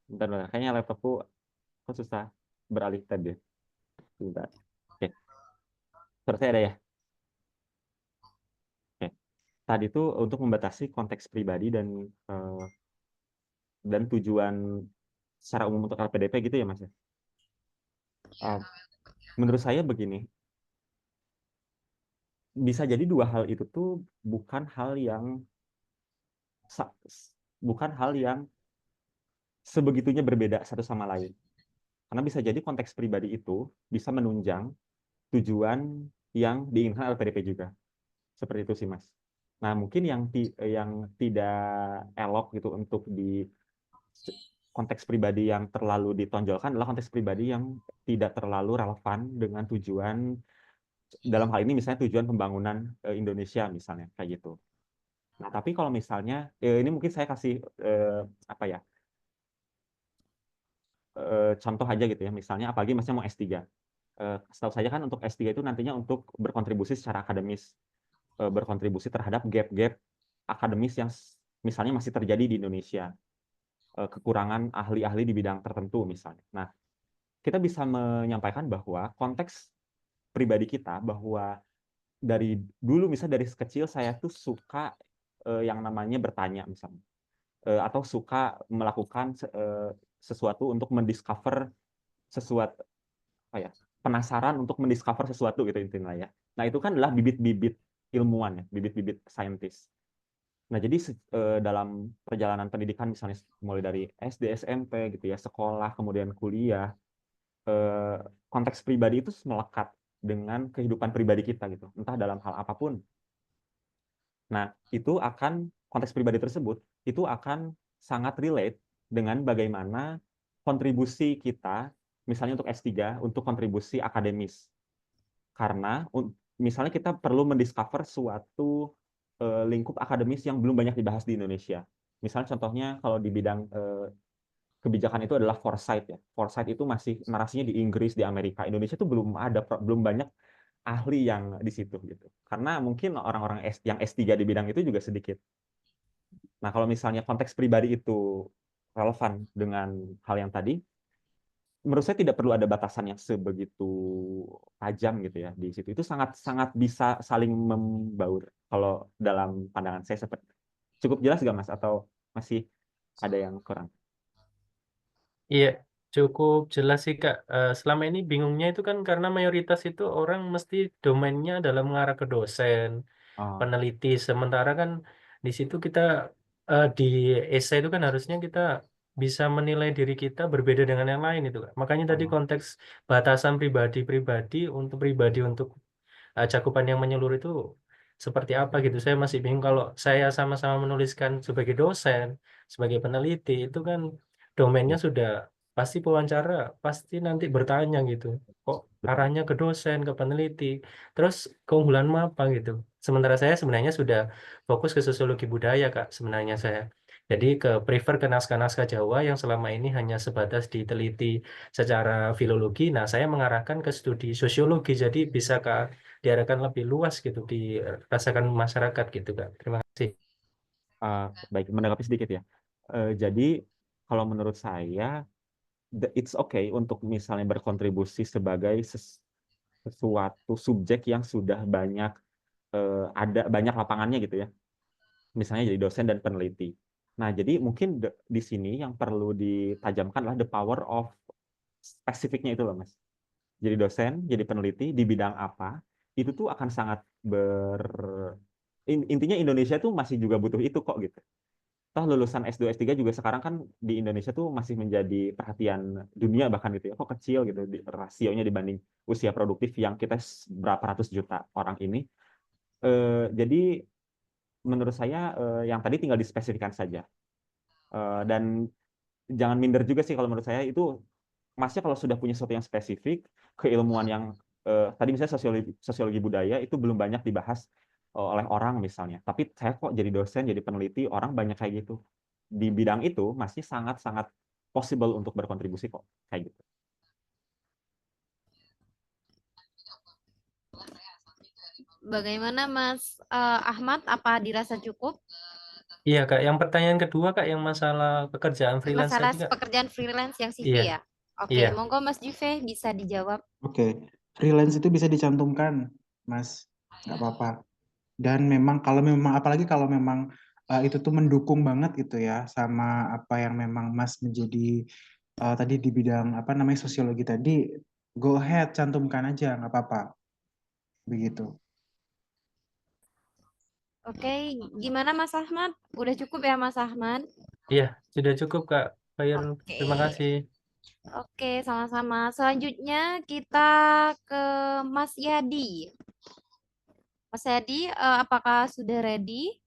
Bentar, kayaknya laptopku kok susah beralih tab ya. Bentar. Oke. Suara saya ada ya? Oke. Tadi itu untuk membatasi konteks pribadi dan tujuan secara umum untuk LPDP gitu ya Mas ya? Menurut saya begini, bisa jadi dua hal itu tuh bukan hal yang sebegitunya berbeda satu sama lain. Karena bisa jadi konteks pribadi itu bisa menunjang tujuan yang diinginkan LPDP juga. Seperti itu sih, Mas. Nah, mungkin yang tidak elok gitu untuk di konteks pribadi yang terlalu ditonjolkan adalah konteks pribadi yang tidak terlalu relevan dengan tujuan, dalam hal ini misalnya tujuan pembangunan Indonesia misalnya, kayak gitu. Nah, tapi kalau misalnya, ini mungkin saya kasih contoh aja gitu ya, misalnya apalagi masnya mau S3. Setahu saya kan untuk S3 itu nantinya untuk berkontribusi secara akademis, berkontribusi terhadap gap-gap akademis yang misalnya masih terjadi di Indonesia, kekurangan ahli-ahli di bidang tertentu misalnya. Nah, kita bisa menyampaikan bahwa konteks pribadi kita, bahwa dari dulu misalnya dari kecil saya tuh suka yang namanya bertanya misalnya, atau suka melakukan sesuatu untuk mendiscover sesuatu, penasaran untuk mendiscover sesuatu gitu intinya ya. Nah itu kan adalah bibit-bibit ilmuwan ya, bibit-bibit saintis. Nah jadi dalam perjalanan pendidikan misalnya mulai dari SD, SMP gitu ya, sekolah, kemudian kuliah, konteks pribadi itu melekat dengan kehidupan pribadi kita gitu, entah dalam hal apapun. Nah itu akan, konteks pribadi tersebut itu akan sangat relate dengan bagaimana kontribusi kita misalnya untuk S3 untuk kontribusi akademis. Karena misalnya kita perlu mendiscover suatu lingkup akademis yang belum banyak dibahas di Indonesia. Misalnya contohnya kalau di bidang kebijakan itu adalah foresight ya. Foresight itu masih narasinya di Inggris, di Amerika. Indonesia itu belum banyak ahli yang di situ gitu. Karena mungkin orang-orang yang S3 di bidang itu juga sedikit. Nah, kalau misalnya konteks pribadi itu relevan dengan hal yang tadi, menurut saya tidak perlu ada batasan yang sebegitu tajam gitu ya di situ. Itu sangat bisa saling membaur. Kalau dalam pandangan saya seperti cukup jelas nggak Mas? Atau masih ada yang kurang? Iya, cukup jelas sih Kak. Selama ini bingungnya itu kan karena mayoritas itu orang mesti domainnya adalah mengarah ke dosen, peneliti. Sementara kan di situ kita di esai itu kan harusnya kita bisa menilai diri kita berbeda dengan yang lain itu Kak. Makanya tadi konteks batasan pribadi-pribadi untuk cakupan yang menyeluruh itu seperti apa gitu. Saya masih bingung kalau saya sama-sama menuliskan sebagai dosen, sebagai peneliti, itu kan domainnya sudah pasti pewawancara, pasti nanti bertanya gitu. Kok arahnya ke dosen, ke peneliti, terus keunggulanmu apa gitu. Sementara saya sebenarnya sudah fokus ke sosiologi budaya, Kak, sebenarnya saya. Jadi prefer ke naskah-naskah Jawa yang selama ini hanya sebatas diteliti secara filologi. Nah, saya mengarahkan ke studi sosiologi, jadi bisa diarahkan lebih luas gitu, dirasakan masyarakat gitu, Kak. Terima kasih. Baik, menanggapi sedikit ya. Jadi kalau menurut saya, it's okay untuk misalnya berkontribusi sebagai sesuatu subjek yang sudah banyak ada banyak lapangannya gitu ya. Misalnya jadi dosen dan peneliti. Nah, jadi mungkin di sini yang perlu ditajamkan adalah the power of spesifiknya itu loh, Mas. Jadi dosen, jadi peneliti di bidang apa, itu tuh akan sangat intinya Indonesia tuh masih juga butuh itu kok gitu. Toh lulusan S2, S3 juga sekarang kan di Indonesia tuh masih menjadi perhatian dunia bahkan gitu ya. Kok kecil gitu rasionya dibanding usia produktif yang kita berapa ratus juta orang ini. Jadi menurut saya yang tadi tinggal dispesifikan saja. Dan jangan minder juga sih kalau menurut saya itu Masnya kalau sudah punya sesuatu yang spesifik, keilmuan yang tadi misalnya sosiologi budaya itu belum banyak dibahas oleh orang misalnya. Tapi saya kok jadi dosen, jadi peneliti, orang banyak kayak gitu. Di bidang itu masih sangat-sangat possible untuk berkontribusi kok, kayak gitu. Bagaimana Mas Ahmad? Apa dirasa cukup? Iya, Kak. Yang pertanyaan kedua, Kak, yang masalah pekerjaan freelance Masalah tadi, Kak. pekerjaan freelance yang CV Iya. ya? Oke, Iya. monggo Mas Juve bisa dijawab. Oke, freelance itu bisa dicantumkan, Mas, nggak apa-apa. Dan memang kalau memang apalagi kalau memang itu tuh mendukung banget gitu ya sama apa yang memang Mas menjadi tadi di bidang apa namanya sosiologi tadi, go ahead cantumkan aja nggak apa-apa, begitu. Oke, gimana Mas Ahmad? Udah cukup ya Mas Ahmad? Iya, sudah cukup, Kak. Fire, Oke. terima kasih. Oke, sama-sama. Selanjutnya kita ke Mas Yadi. Mas Yadi, apakah sudah ready?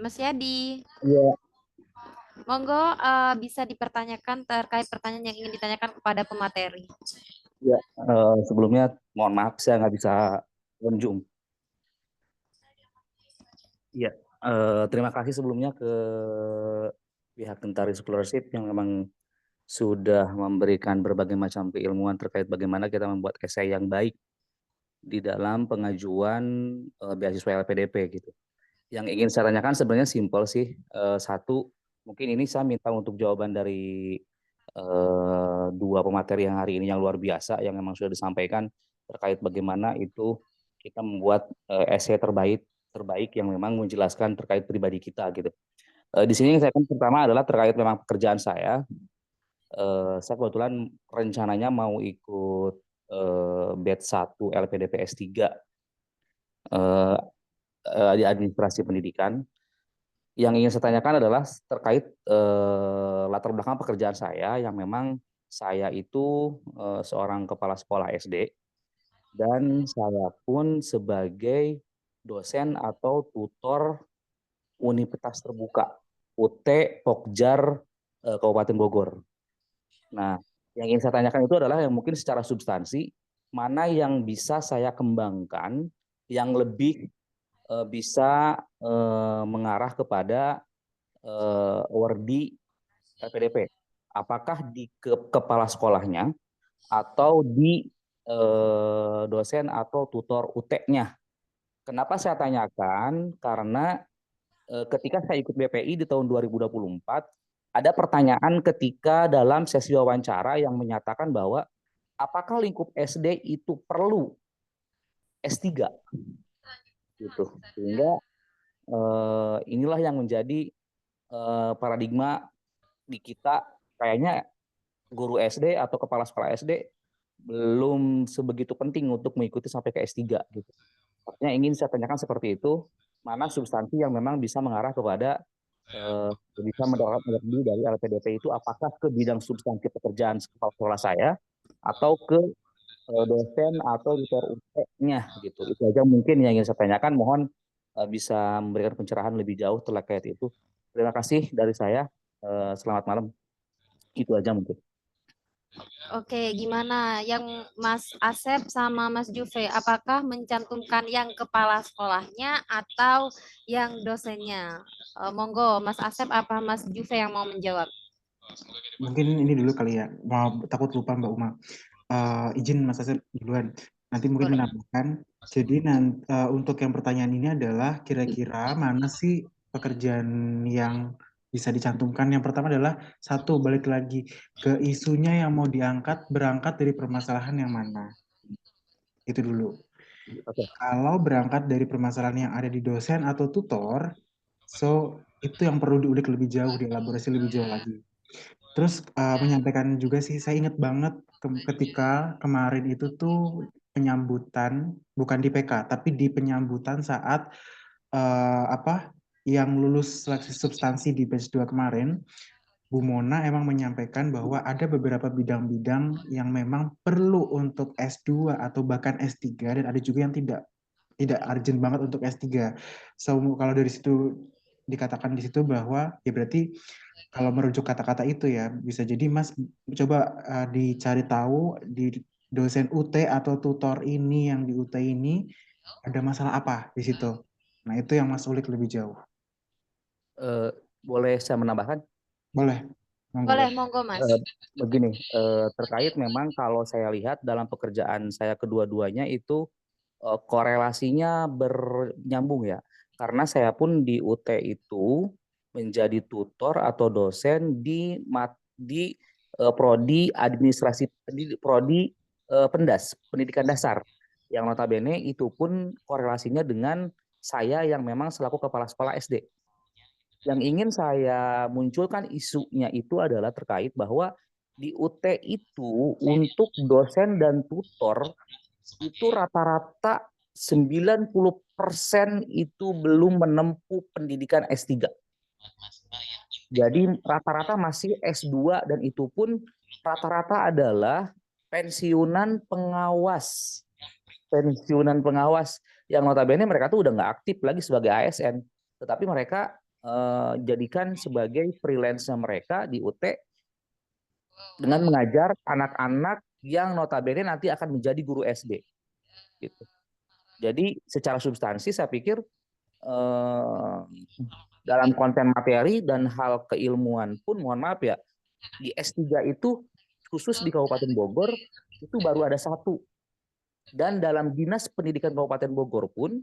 Mas Yadi. Iya. Monggo bisa dipertanyakan terkait pertanyaan yang ingin ditanyakan kepada pemateri. Ya, sebelumnya mohon maaf saya nggak bisa on Zoom. Iya, terima kasih sebelumnya ke pihak Gentari Scholarship yang memang sudah memberikan berbagai macam keilmuan terkait bagaimana kita membuat esai yang baik di dalam pengajuan beasiswa LPDP gitu. Yang ingin saya tanyakan sebenarnya simpel sih. Satu, mungkin ini saya minta untuk jawaban dari dua pemateri yang hari ini yang luar biasa yang memang sudah disampaikan terkait bagaimana itu kita membuat esai terbaik yang memang menjelaskan terkait pribadi kita gitu. Di sini yang saya kan pertama adalah terkait memang pekerjaan saya. Saya kebetulan rencananya mau ikut batch 1 LPDP S3 di administrasi pendidikan. Yang ingin saya tanyakan adalah terkait latar belakang pekerjaan saya yang memang saya itu seorang kepala sekolah SD dan saya pun sebagai dosen atau tutor Universitas Terbuka UT Pokjar Kabupaten Bogor. Nah, yang ingin saya tanyakan itu adalah yang mungkin secara substansi mana yang bisa saya kembangkan yang lebih bisa mengarah kepada wardi LPDP. Apakah di kepala sekolahnya atau di dosen atau tutor UT-nya? Kenapa saya tanyakan? Karena ketika saya ikut BPI di tahun 2024, ada pertanyaan ketika dalam sesi wawancara yang menyatakan bahwa apakah lingkup SD itu perlu S3? Gitu. Sehingga inilah yang menjadi paradigma di kita, kayaknya guru SD atau kepala sekolah SD belum sebegitu penting untuk mengikuti sampai ke S3 gitu. Artinya ingin saya tanyakan seperti itu, mana substansi yang memang bisa mengarah kepada bisa mendapat dari LPDP itu apakah ke bidang substansi pekerjaan kepala sekolah saya atau ke dosen atau tutor UT-nya gitu. Itu aja mungkin yang ingin saya tanyakan. Mohon bisa memberikan pencerahan lebih jauh terkait itu. Terima kasih dari saya. Selamat malam. Itu aja mungkin. Oke, gimana yang Mas Asep sama Mas Juve? Apakah mencantumkan yang kepala sekolahnya atau yang dosennya? Monggo, Mas Asep apa Mas Juve yang mau menjawab? Mungkin ini dulu kali ya, mau takut lupa Mbak Uma. Izin Mas Asep duluan. Nanti mungkin Boleh. menambahkan. Jadi untuk yang pertanyaan ini adalah kira-kira mana sih pekerjaan yang bisa dicantumkan? Yang pertama adalah satu, balik lagi ke isunya yang mau diangkat berangkat dari permasalahan yang mana. Itu dulu. Oke. Kalau berangkat dari permasalahan yang ada di dosen atau tutor, so itu yang perlu diulik lebih jauh, dielaborasi lebih jauh lagi. Terus menyampaikan juga sih, saya ingat banget ketika kemarin itu tuh penyambutan, bukan di PK, tapi di penyambutan saat yang lulus seleksi substansi di batch 2 kemarin, Bu Mona emang menyampaikan bahwa ada beberapa bidang-bidang yang memang perlu untuk S2 atau bahkan S3 dan ada juga yang tidak urgent banget untuk S3. So, kalau dari situ dikatakan di situ bahwa ya berarti kalau merujuk kata-kata itu ya bisa jadi Mas coba dicari tahu di dosen UT atau tutor ini yang di UT ini ada masalah apa di situ. Nah, itu yang Mas ulik lebih jauh. Boleh saya menambahkan? Boleh. Monggo. Boleh, monggo Mas. Begini, terkait memang kalau saya lihat dalam pekerjaan saya kedua-duanya itu korelasinya bernyambung ya. Karena saya pun di UT itu menjadi tutor atau dosen di prodi administrasi, prodi pendas, pendidikan dasar. Yang notabene itu pun korelasinya dengan saya yang memang selaku kepala sekolah SD. Yang ingin saya munculkan isunya itu adalah terkait bahwa di UT itu untuk dosen dan tutor itu rata-rata 90% itu belum menempuh pendidikan S3. Jadi rata-rata masih S2 dan itu pun rata-rata adalah pensiunan pengawas. Pensiunan pengawas yang notabene mereka tuh udah nggak aktif lagi sebagai ASN. Tetapi mereka jadikan sebagai freelance mereka di UT dengan mengajar anak-anak yang notabene nanti akan menjadi guru SD. Gitu. Jadi secara substansi saya pikir dalam konten materi dan hal keilmuan pun mohon maaf ya, di S3 itu khusus di Kabupaten Bogor itu baru ada 1. Dan dalam Dinas Pendidikan Kabupaten Bogor pun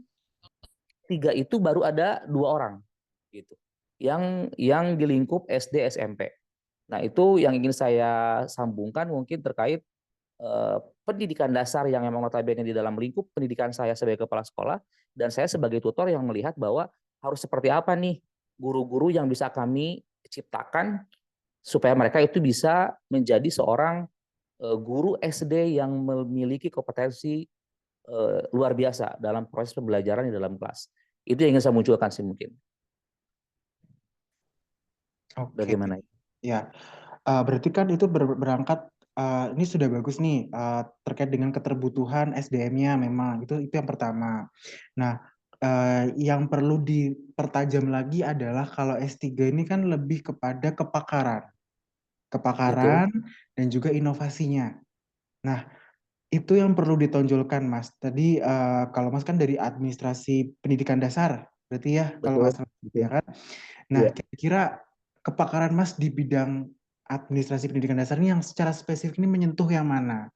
3 itu baru ada 2 orang gitu. Yang di lingkup SD SMP. Nah, itu yang ingin saya sambungkan mungkin terkait pendidikan dasar yang memang notabene di dalam lingkup pendidikan saya sebagai kepala sekolah dan saya sebagai tutor yang melihat bahwa harus seperti apa nih guru-guru yang bisa kami ciptakan supaya mereka itu bisa menjadi seorang guru SD yang memiliki kompetensi luar biasa dalam proses pembelajaran di dalam kelas. Itu yang ingin saya munculkan sih mungkin. Oke. Bagaimana? Ya, berarti kan itu berangkat ini sudah bagus nih terkait dengan keterbutuhan SDM-nya memang itu yang pertama. Nah, yang perlu dipertajam lagi adalah kalau S3 ini kan lebih kepada kepakaran dan juga inovasinya. Nah, itu yang perlu ditonjolkan Mas. Tadi kalau Mas kan dari administrasi pendidikan dasar, berarti ya kalau nggak salah ya kan. Nah, kira-kira kepakaran Mas di bidang administrasi pendidikan dasar ini yang secara spesifik ini menyentuh yang mana?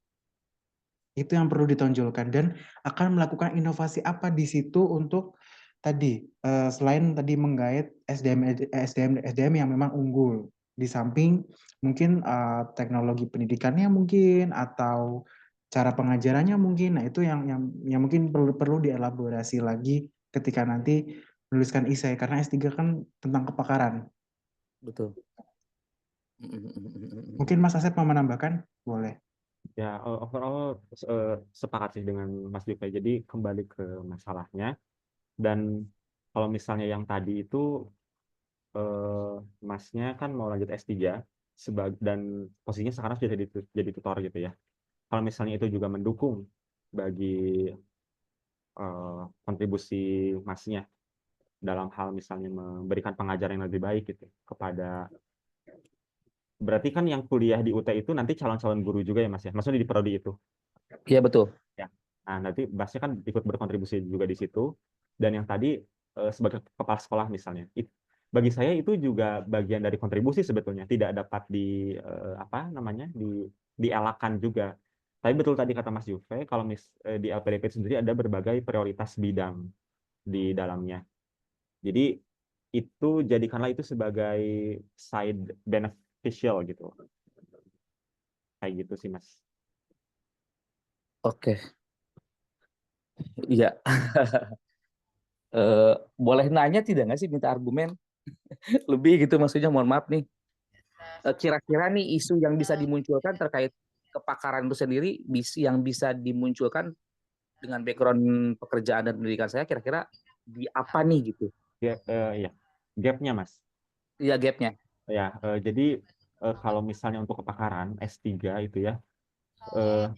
Itu yang perlu ditonjolkan dan akan melakukan inovasi apa di situ untuk tadi selain tadi menggait SDM yang memang unggul di samping mungkin teknologi pendidikannya mungkin atau cara pengajarannya mungkin. Nah, itu yang mungkin perlu dielaborasi lagi ketika nanti menuliskan esai karena S3 kan tentang kepakaran. Betul. Mungkin Mas Asep mau menambahkan? Boleh. Ya, overall sepakat sih dengan Mas Juve. Jadi kembali ke masalahnya. Dan kalau misalnya yang tadi itu Masnya kan mau lanjut S3 dan posisinya sekarang sudah jadi tutor gitu ya. kalau misalnya itu juga mendukung bagi kontribusi masnya dalam hal misalnya memberikan pengajaran yang lebih baik gitu kepada, berarti kan yang kuliah di UT itu nanti calon-calon guru juga ya Mas ya, maksudnya di prodi itu Iya betul. ya. Nah nanti Masnya kan ikut berkontribusi juga di situ, dan yang tadi sebagai kepala sekolah misalnya, bagi saya itu juga bagian dari kontribusi sebetulnya, tidak dapat apa namanya dielakkan juga. Tapi betul tadi kata Mas Juve, kalau di LPDP sendiri ada berbagai prioritas bidang di dalamnya. Jadi itu jadikanlah itu sebagai side beneficial gitu. Kayak gitu sih Mas. Oke. Iya. Boleh nanya tidak nggak sih, minta argumen lebih gitu, maksudnya mohon maaf nih. Kira-kira nih isu yang bisa dimunculkan terkait kepakaran itu sendiri yang bisa dimunculkan dengan background pekerjaan dan pendidikan saya, kira-kira di apa nih gitu? Ya, gapnya Mas. Iya, gapnya. Ya, jadi kalau misalnya untuk kepakaran S3 itu ya,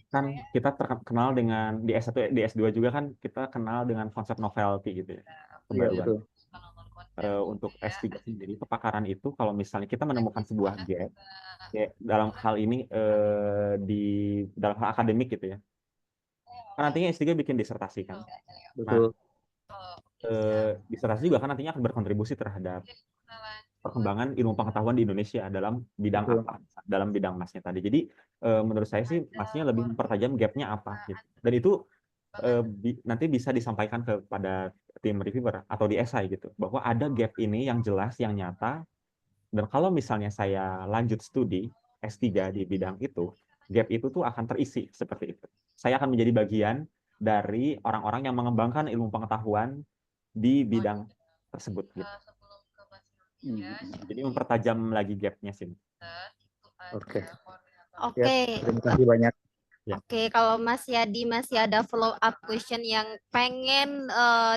kan kita terkenal dengan di S1 di S2 juga kan kita kenal dengan konsep novelty gitu ya, Iya kebaruan. betul. Untuk S3 sendiri kepakaran itu kalau misalnya kita menemukan sebuah gap ya, dalam hal ini dalam hal akademik gitu ya, kan nantinya S3 bikin disertasi kan. Betul. Disertasi juga kan nantinya akan berkontribusi terhadap perkembangan ilmu pengetahuan di Indonesia dalam bidang Betul. apa, dalam bidang masnya tadi. Jadi menurut saya sih masnya lebih mempertajam gapnya apa gitu. Dan itu nanti bisa disampaikan kepada tim reviewer atau di esai gitu, bahwa ada gap ini yang jelas, yang nyata, dan kalau misalnya saya lanjut studi S3 di bidang itu, gap itu tuh akan terisi seperti itu. Saya akan menjadi bagian dari orang-orang yang mengembangkan ilmu pengetahuan di bidang tersebut gitu. Jadi mempertajam lagi gapnya sih. Oke. Oke. Ya, terima kasih banyak. Ya. Oke, kalau Mas Yadi masih ada follow up question yang pengen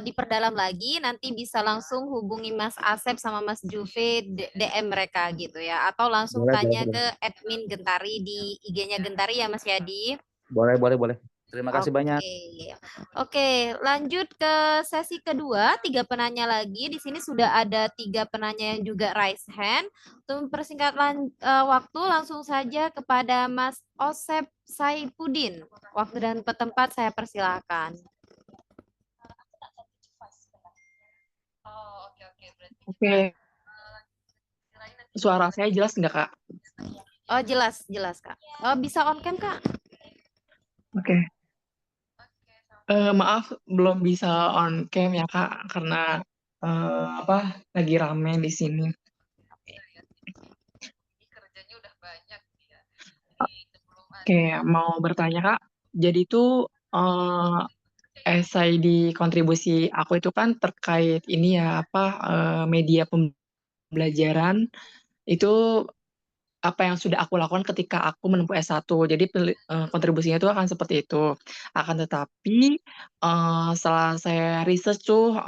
diperdalam lagi, nanti bisa langsung hubungi Mas Asep sama Mas Juve DM mereka gitu ya, atau langsung Boleh, tanya boleh. ke admin Gentari di IG-nya Gentari ya Mas Yadi. Boleh. Terima kasih banyak. Oke, lanjut ke sesi kedua, 3 penanya lagi. Di sini sudah ada 3 penanya yang juga raise hand. Untuk mempersingkat waktu, langsung saja kepada Mas Osep Saipudin. Waktu dan tempat saya persilakan. Oke. Suara saya jelas nggak, Kak? Oh, jelas Kak. Oh, bisa on cam, Kak? Oke. Maaf belum bisa on cam ya, Kak, karena lagi rame di sini. Oke, mau bertanya, Kak. Jadi itu esai di kontribusi aku itu kan terkait ini ya, media pembelajaran itu apa yang sudah aku lakukan ketika aku menempuh S1. Jadi kontribusinya itu akan seperti itu. Akan tetapi setelah saya research tuh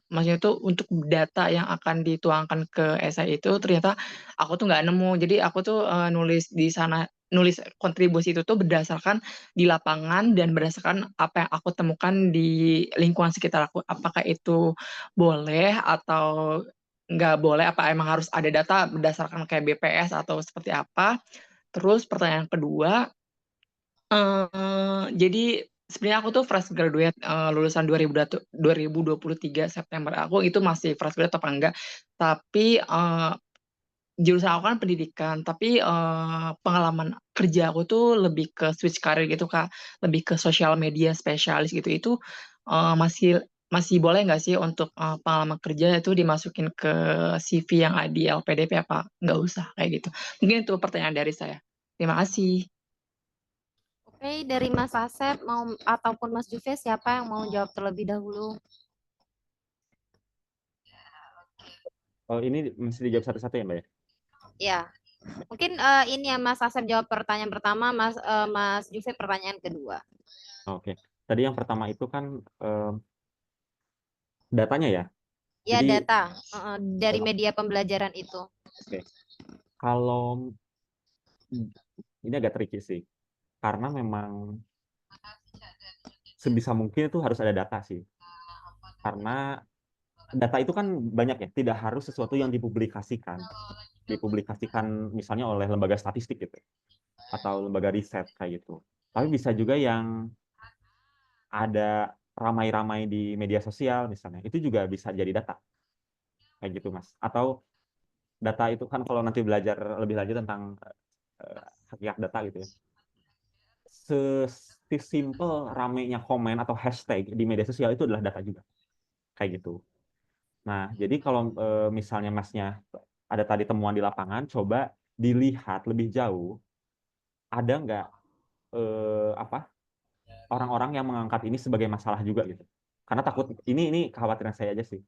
maksudnya itu untuk data yang akan dituangkan ke esai itu ternyata aku tuh nggak nemu. Jadi aku tuh nulis di sana, nulis kontribusi itu tuh berdasarkan di lapangan dan berdasarkan apa yang aku temukan di lingkungan sekitar aku. Apakah itu boleh atau nggak boleh, apa emang harus ada data berdasarkan kayak BPS atau seperti apa? Terus pertanyaan kedua, jadi sebenarnya aku tuh fresh graduate, lulusan 2023 September. Aku itu masih fresh graduate apa enggak, tapi jurusan aku kan pendidikan, tapi pengalaman kerja aku tuh lebih ke switch karir gitu, Kak, lebih ke social media spesialis gitu. Itu masih boleh nggak sih untuk pengalaman kerja itu dimasukin ke CV yang ada di LPDP apa nggak usah kayak gitu? Mungkin itu pertanyaan dari saya. Terima kasih. Oke, dari Mas Asep ataupun Mas Juve, siapa yang mau jawab terlebih dahulu? Oh, ini mesti dijawab satu-satu ya, Mbak ya? Ya. Mungkin ini ya Mas Asep jawab pertanyaan pertama, Mas Juve pertanyaan kedua. Oke. Tadi yang pertama itu kan datanya ya? Ya, Jadi, data dari media pembelajaran itu. Oke. Kalau ini agak tricky sih. karena memang sebisa mungkin itu harus ada data sih. Karena data itu kan banyak ya, tidak harus sesuatu yang dipublikasikan misalnya oleh lembaga statistik gitu atau lembaga riset kayak gitu. Tapi bisa juga yang ada ramai-ramai di media sosial misalnya, itu juga bisa jadi data kayak gitu Mas. Atau data itu kan kalau nanti belajar lebih lanjut tentang hakikat data gitu ya, sesimpel ramainya komen atau hashtag di media sosial itu adalah data juga kayak gitu. Nah, jadi kalau misalnya Masnya ada tadi temuan di lapangan, coba dilihat lebih jauh, ada nggak orang-orang yang mengangkat ini sebagai masalah juga gitu. Karena takut ini kekhawatiran saya aja sih.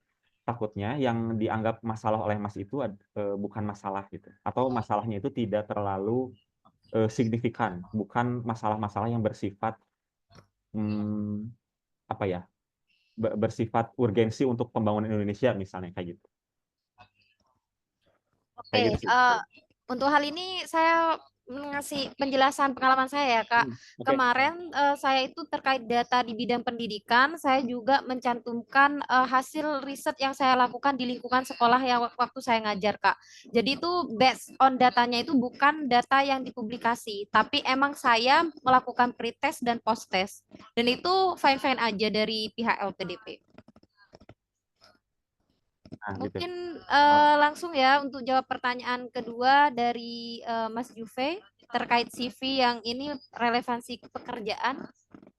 Takutnya yang dianggap masalah oleh Mas itu bukan masalah gitu, atau masalahnya itu tidak terlalu signifikan, bukan masalah-masalah yang bersifat apa ya, bersifat urgensi untuk pembangunan Indonesia misalnya kayak gitu. Oke, Kayak gitu sih. untuk hal ini saya ngasih penjelasan pengalaman saya ya Kak. Oke. Kemarin saya itu terkait data di bidang pendidikan, saya juga mencantumkan hasil riset yang saya lakukan di lingkungan sekolah yang waktu saya ngajar Kak. Jadi itu based on datanya itu bukan data yang dipublikasi, tapi emang saya melakukan pretest dan post-test. Dan itu fine-fine aja dari pihak LPDP. Nah, gitu. Mungkin langsung ya untuk jawab pertanyaan kedua dari Mas Juve terkait CV yang ini relevansi pekerjaan.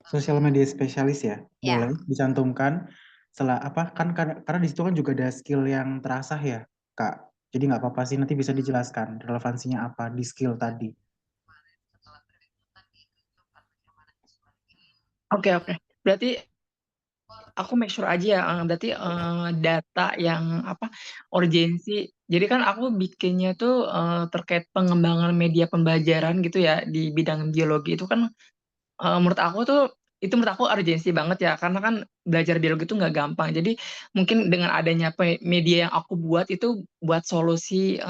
Sosial media spesialis ya, Ya. boleh dicantumkan setelah apa kan karena di situ kan juga ada skill yang terasah ya, Kak. Jadi nggak apa-apa sih, nanti bisa dijelaskan relevansinya apa di skill tadi. Oke. Berarti aku make sure aja ya, berarti data yang apa urgensi. Jadi kan aku bikinnya tuh terkait pengembangan media pembelajaran gitu ya di bidang biologi itu kan menurut aku tuh itu menurut aku urgensi banget ya karena kan belajar biologi itu nggak gampang. Jadi mungkin dengan adanya media yang aku buat itu buat solusi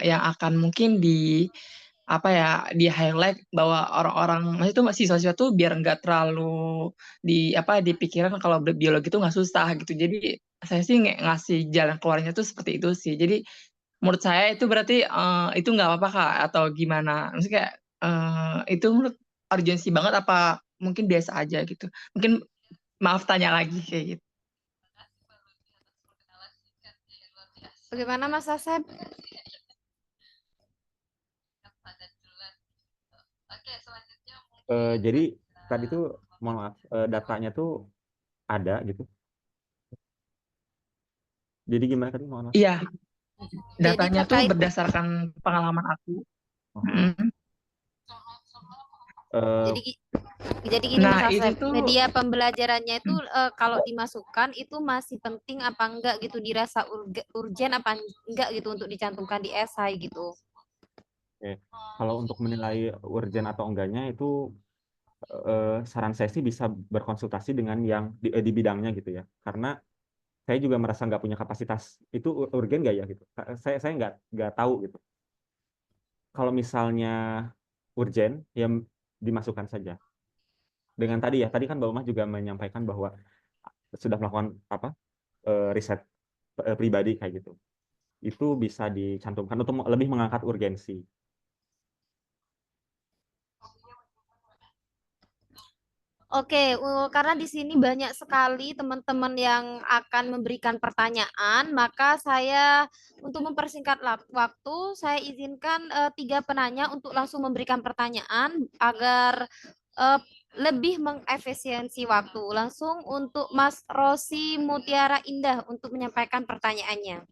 yang akan mungkin di apa ya di highlight bahwa orang-orang masih itu siswa-siswa tuh biar nggak terlalu di apa dipikiran kalau biologi itu nggak susah gitu. Jadi saya sih ngasih jalan keluarnya tuh seperti itu sih. Jadi menurut saya itu berarti itu nggak apa-apa Kak atau gimana? Maksudnya kayak itu menurut urgensi banget apa mungkin biasa aja gitu. Mungkin maaf tanya lagi kayak gitu. Bagaimana Mas Asep? Jadi tadi tuh mohon maaf, datanya tuh ada gitu. Jadi gimana tadi mohon maaf? Iya. Jadi Datanya tuh terkait berdasarkan pengalaman aku. Jadi gini Mas Nah, itu Asep, tuh media pembelajarannya itu kalau dimasukkan itu masih penting apa enggak gitu, dirasa urgen apa enggak gitu untuk dicantumkan di esai gitu. Oke. Kalau untuk menilai urgen atau enggaknya itu saran saya sih bisa berkonsultasi dengan yang di bidangnya gitu ya. Karena saya juga merasa nggak punya kapasitas itu urgen nggak ya gitu. Saya nggak tahu gitu. Kalau misalnya urgen ya dimasukkan saja. Dengan tadi ya, tadi kan Mbak Umah juga menyampaikan bahwa sudah melakukan apa riset pribadi kayak gitu. Itu bisa dicantumkan untuk lebih mengangkat urgensi. Oke, karena di sini banyak sekali teman-teman yang akan memberikan pertanyaan, maka saya untuk mempersingkat waktu, saya izinkan 3 penanya untuk langsung memberikan pertanyaan agar lebih mengefisiensi waktu. Langsung untuk Mas Rosi Mutiara Indah untuk menyampaikan pertanyaannya.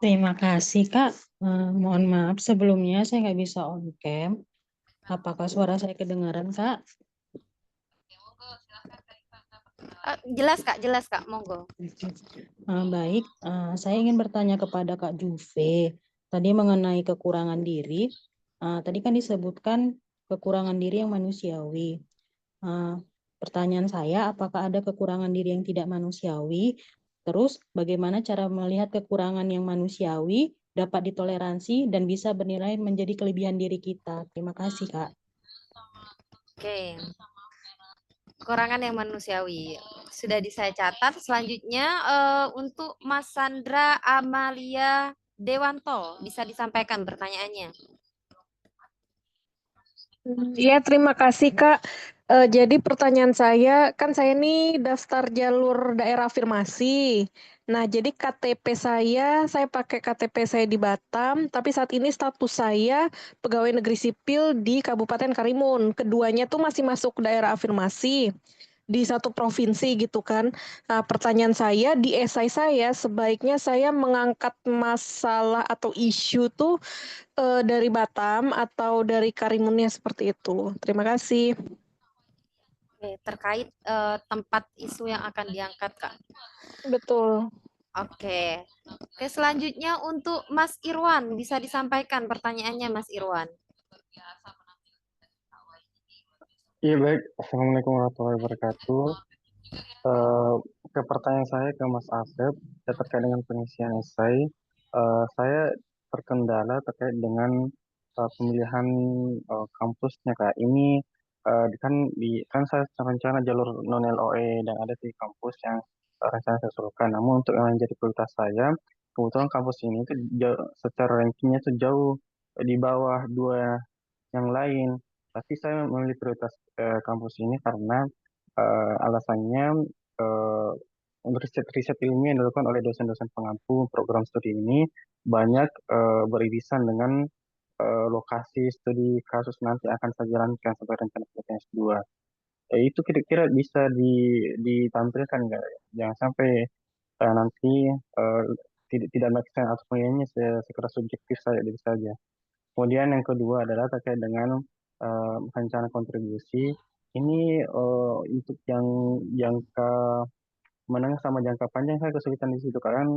Terima kasih Kak. Mohon maaf sebelumnya saya nggak bisa on cam. Apakah suara saya kedengaran Kak? Jelas Kak, monggo. Baik, saya ingin bertanya kepada Kak Juve. Tadi mengenai kekurangan diri. Tadi kan disebutkan kekurangan diri yang manusiawi. Pertanyaan saya, apakah ada kekurangan diri yang tidak manusiawi? Terus bagaimana cara melihat kekurangan yang manusiawi dapat ditoleransi dan bisa bernilai menjadi kelebihan diri kita. Terima kasih, Kak. Oke. Kekurangan yang manusiawi. Sudah saya catat. Selanjutnya untuk Mas Sandra Amalia Dewanto, bisa disampaikan pertanyaannya. Ya, terima kasih Kak. Jadi pertanyaan saya, kan saya ini daftar jalur daerah afirmasi. Nah, jadi KTP saya pakai KTP saya di Batam, tapi saat ini status saya pegawai negeri sipil di Kabupaten Karimun. Keduanya tuh masih masuk daerah afirmasi di satu provinsi gitu kan. Nah, pertanyaan saya di esai saya sebaiknya saya mengangkat masalah atau isu tuh dari Batam atau dari Karimunnya seperti itu. Terima kasih. Oke, terkait tempat isu yang akan diangkat, Kak. Betul. Oke. Oke, selanjutnya untuk Mas Irwan, bisa disampaikan pertanyaannya Mas Irwan. Iya baik, Assalamualaikum warahmatullahi wabarakatuh. Ke pertanyaan saya ke Mas Asep terkait dengan pengisian esai, saya terkendala terkait dengan pemilihan kampusnya Kak. Ini kan saya rencana jalur non LOE dan ada di kampus yang rencana saya usulkan. Namun untuk yang menjadi prioritas saya, kebetulan kampus ini itu secara rankingnya itu jauh di bawah dua yang lain. Tapi saya memilih prioritas kampus ini karena alasannya riset ilmiah yang dilakukan oleh dosen-dosen pengampu program studi ini banyak beririsan dengan lokasi studi kasus nanti akan saya jalankan sebagai rencana penelitian S2. Itu kira-kira bisa ditampilkan nggak? Jangan sampai nanti tidak make sense atau penilaiannya sekedar subjektif saja. Kemudian yang kedua adalah terkait dengan rencana kontribusi. Ini untuk yang jangka menengah sama jangka panjang saya kesulitan di situ karena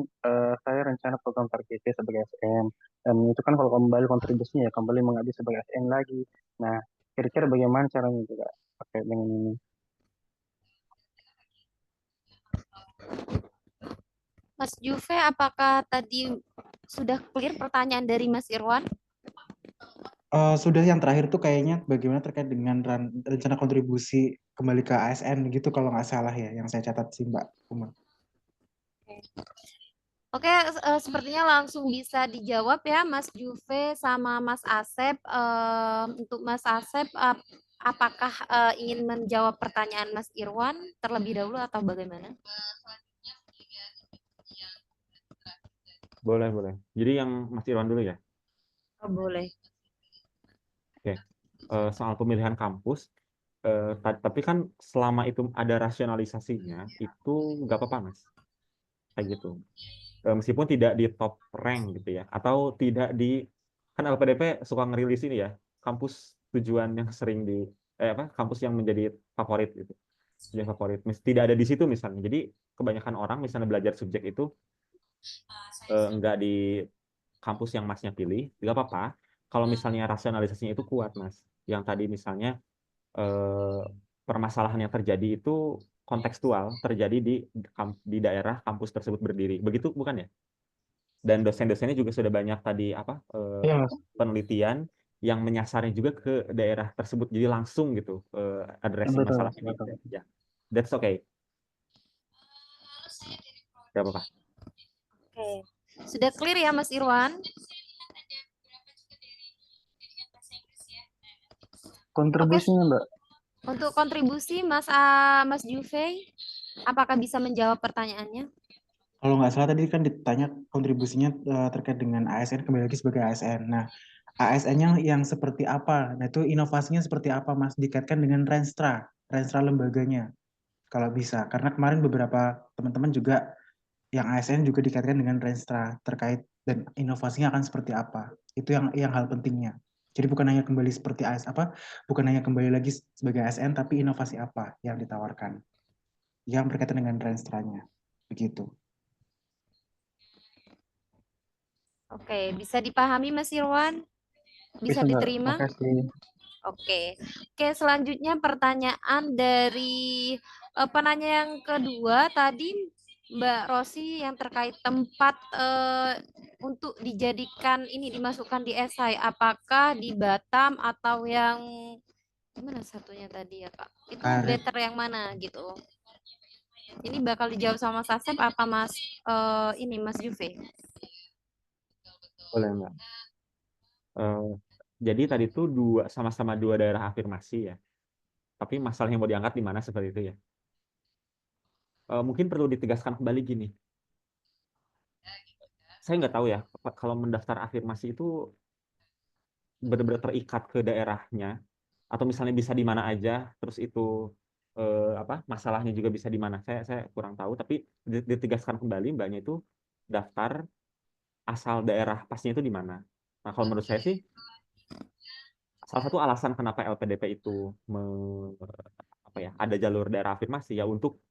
saya rencana program targetnya sebagai SN dan itu kan kalau kembali kontribusinya ya kembali mengabdi sebagai SN lagi. Nah, kira-kira bagaimana caranya juga terkait dengan ini? Mas Juve, apakah tadi sudah clear pertanyaan dari Mas Irwan? Sudah, yang terakhir tuh kayaknya bagaimana terkait dengan rencana kontribusi kembali ke ASN gitu kalau nggak salah ya, yang saya catat sih Mbak Uma. Oke, sepertinya langsung bisa dijawab ya Mas Juve sama Mas Asep. Untuk Mas Asep, apakah ingin menjawab pertanyaan Mas Irwan terlebih dahulu atau bagaimana? Boleh. Jadi yang Mas Irwan dulu ya? Oh, boleh. Oke. Soal pemilihan kampus, tapi kan selama itu ada rasionalisasinya, itu nggak apa-apa, Mas. Kayak gitu. Meskipun tidak di top rank gitu ya, atau tidak di, kan LPDP suka ngerilis ini ya, kampus tujuan yang sering kampus yang menjadi favorit gitu. Yang favorit. Tidak ada di situ misalnya. Jadi kebanyakan orang misalnya belajar subjek itu nggak di kampus yang Masnya pilih, nggak apa-apa. Kalau misalnya rasionalisasinya itu kuat, Mas. Yang tadi misalnya permasalahan yang terjadi itu kontekstual, terjadi di daerah kampus tersebut berdiri. Begitu bukan ya? Dan dosen-dosennya juga sudah banyak tadi penelitian yang menyasarnya juga ke daerah tersebut. Jadi langsung gitu addressing masalah ini. Ya. That's okay. Gak apa-apa. Oke. Sudah clear ya Mas Irwan? Kontribusinya Mbak. Untuk kontribusi Mas Juve, apakah bisa menjawab pertanyaannya? Kalau nggak salah tadi kan ditanya kontribusinya terkait dengan ASN, kembali lagi sebagai ASN. Nah, ASN-nya yang seperti apa? Nah, itu inovasinya seperti apa, Mas? Dikaitkan dengan Renstra lembaganya, kalau bisa. Karena kemarin beberapa teman-teman juga yang ASN juga dikaitkan dengan Renstra terkait dan inovasinya akan seperti apa. Itu yang hal pentingnya. Jadi bukan hanya kembali seperti bukan hanya kembali lagi sebagai ASN, tapi inovasi apa yang ditawarkan yang berkaitan dengan Renstra-nya. Begitu. Oke, bisa dipahami Mas Irwan? Bisa diterima? Oke, selanjutnya pertanyaan dari penanya yang kedua tadi, Mbak Rosi yang terkait tempat untuk dijadikan ini dimasukkan di esai, apakah di Batam atau yang gimana satunya tadi ya Kak? Itu Karet. better yang mana gitu? Ini bakal dijawab sama Mas Asep apa Mas ini Mas Juve? Boleh Mbak. Jadi tadi tuh sama-sama dua daerah afirmasi ya. Tapi masalah yang mau diangkat di mana seperti itu ya. Mungkin perlu ditegaskan kembali gini. Saya nggak tahu ya, kalau mendaftar afirmasi itu benar-benar terikat ke daerahnya, atau misalnya bisa di mana aja, terus itu masalahnya juga bisa di mana. Saya kurang tahu, tapi ditegaskan kembali Mbaknya itu daftar asal daerah pastinya itu di mana. Nah, kalau menurut saya sih salah satu alasan kenapa LPDP itu ada jalur daerah afirmasi ya untuk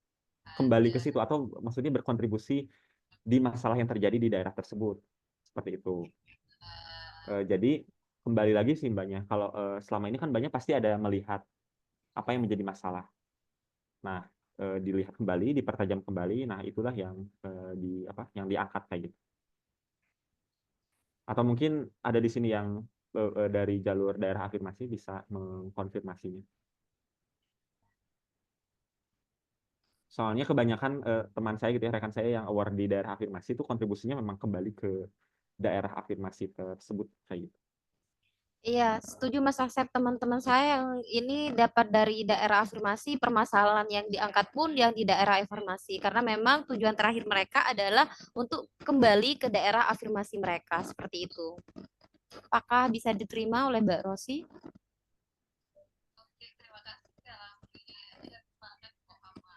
kembali ke situ atau maksudnya berkontribusi di masalah yang terjadi di daerah tersebut seperti itu. Jadi kembali lagi sih Mbaknya, kalau selama ini kan Mbaknya pasti ada melihat apa yang menjadi masalah. Nah, dilihat kembali, dipertajam kembali. Nah, itulah yang yang diangkat kayak gitu. Atau mungkin ada di sini yang dari jalur daerah afirmasi bisa mengkonfirmasinya. Soalnya kebanyakan teman saya gitu ya, rekan saya yang award di daerah afirmasi itu kontribusinya memang kembali ke daerah afirmasi tersebut kayak gitu. Iya, setuju Mas Asep. Teman-teman saya yang ini dapat dari daerah afirmasi, permasalahan yang diangkat pun yang di daerah afirmasi. Karena memang tujuan terakhir mereka adalah untuk kembali ke daerah afirmasi mereka, seperti itu. Apakah bisa diterima oleh Mbak Rosi?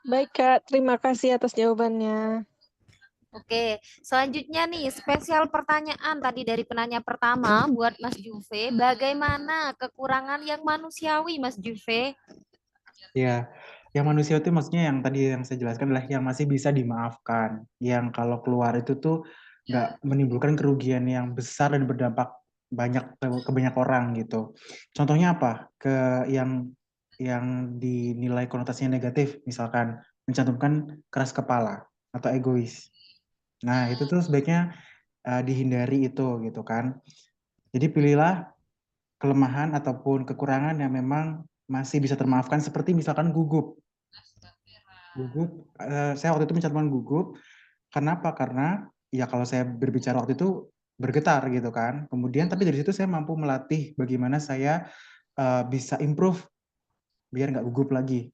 Baik Kak, terima kasih atas jawabannya. Oke, selanjutnya nih spesial pertanyaan tadi dari penanya pertama buat Mas Juve. Bagaimana kekurangan yang manusiawi Mas Juve? Ya, yang manusia itu maksudnya yang tadi yang saya jelaskan adalah yang masih bisa dimaafkan. Yang kalau keluar itu tuh nggak menimbulkan kerugian yang besar dan berdampak banyak ke banyak orang gitu. Contohnya apa? Yang dinilai konotasinya negatif, misalkan mencantumkan keras kepala atau egois. Nah, itu tuh sebaiknya dihindari itu gitu kan. Jadi pilihlah kelemahan ataupun kekurangan yang memang masih bisa termaafkan seperti misalkan gugup. Saya waktu itu mencantumkan gugup. Kenapa? Karena ya kalau saya berbicara waktu itu bergetar gitu kan. Kemudian tapi dari situ saya mampu melatih bagaimana saya bisa improve biar nggak gugup lagi.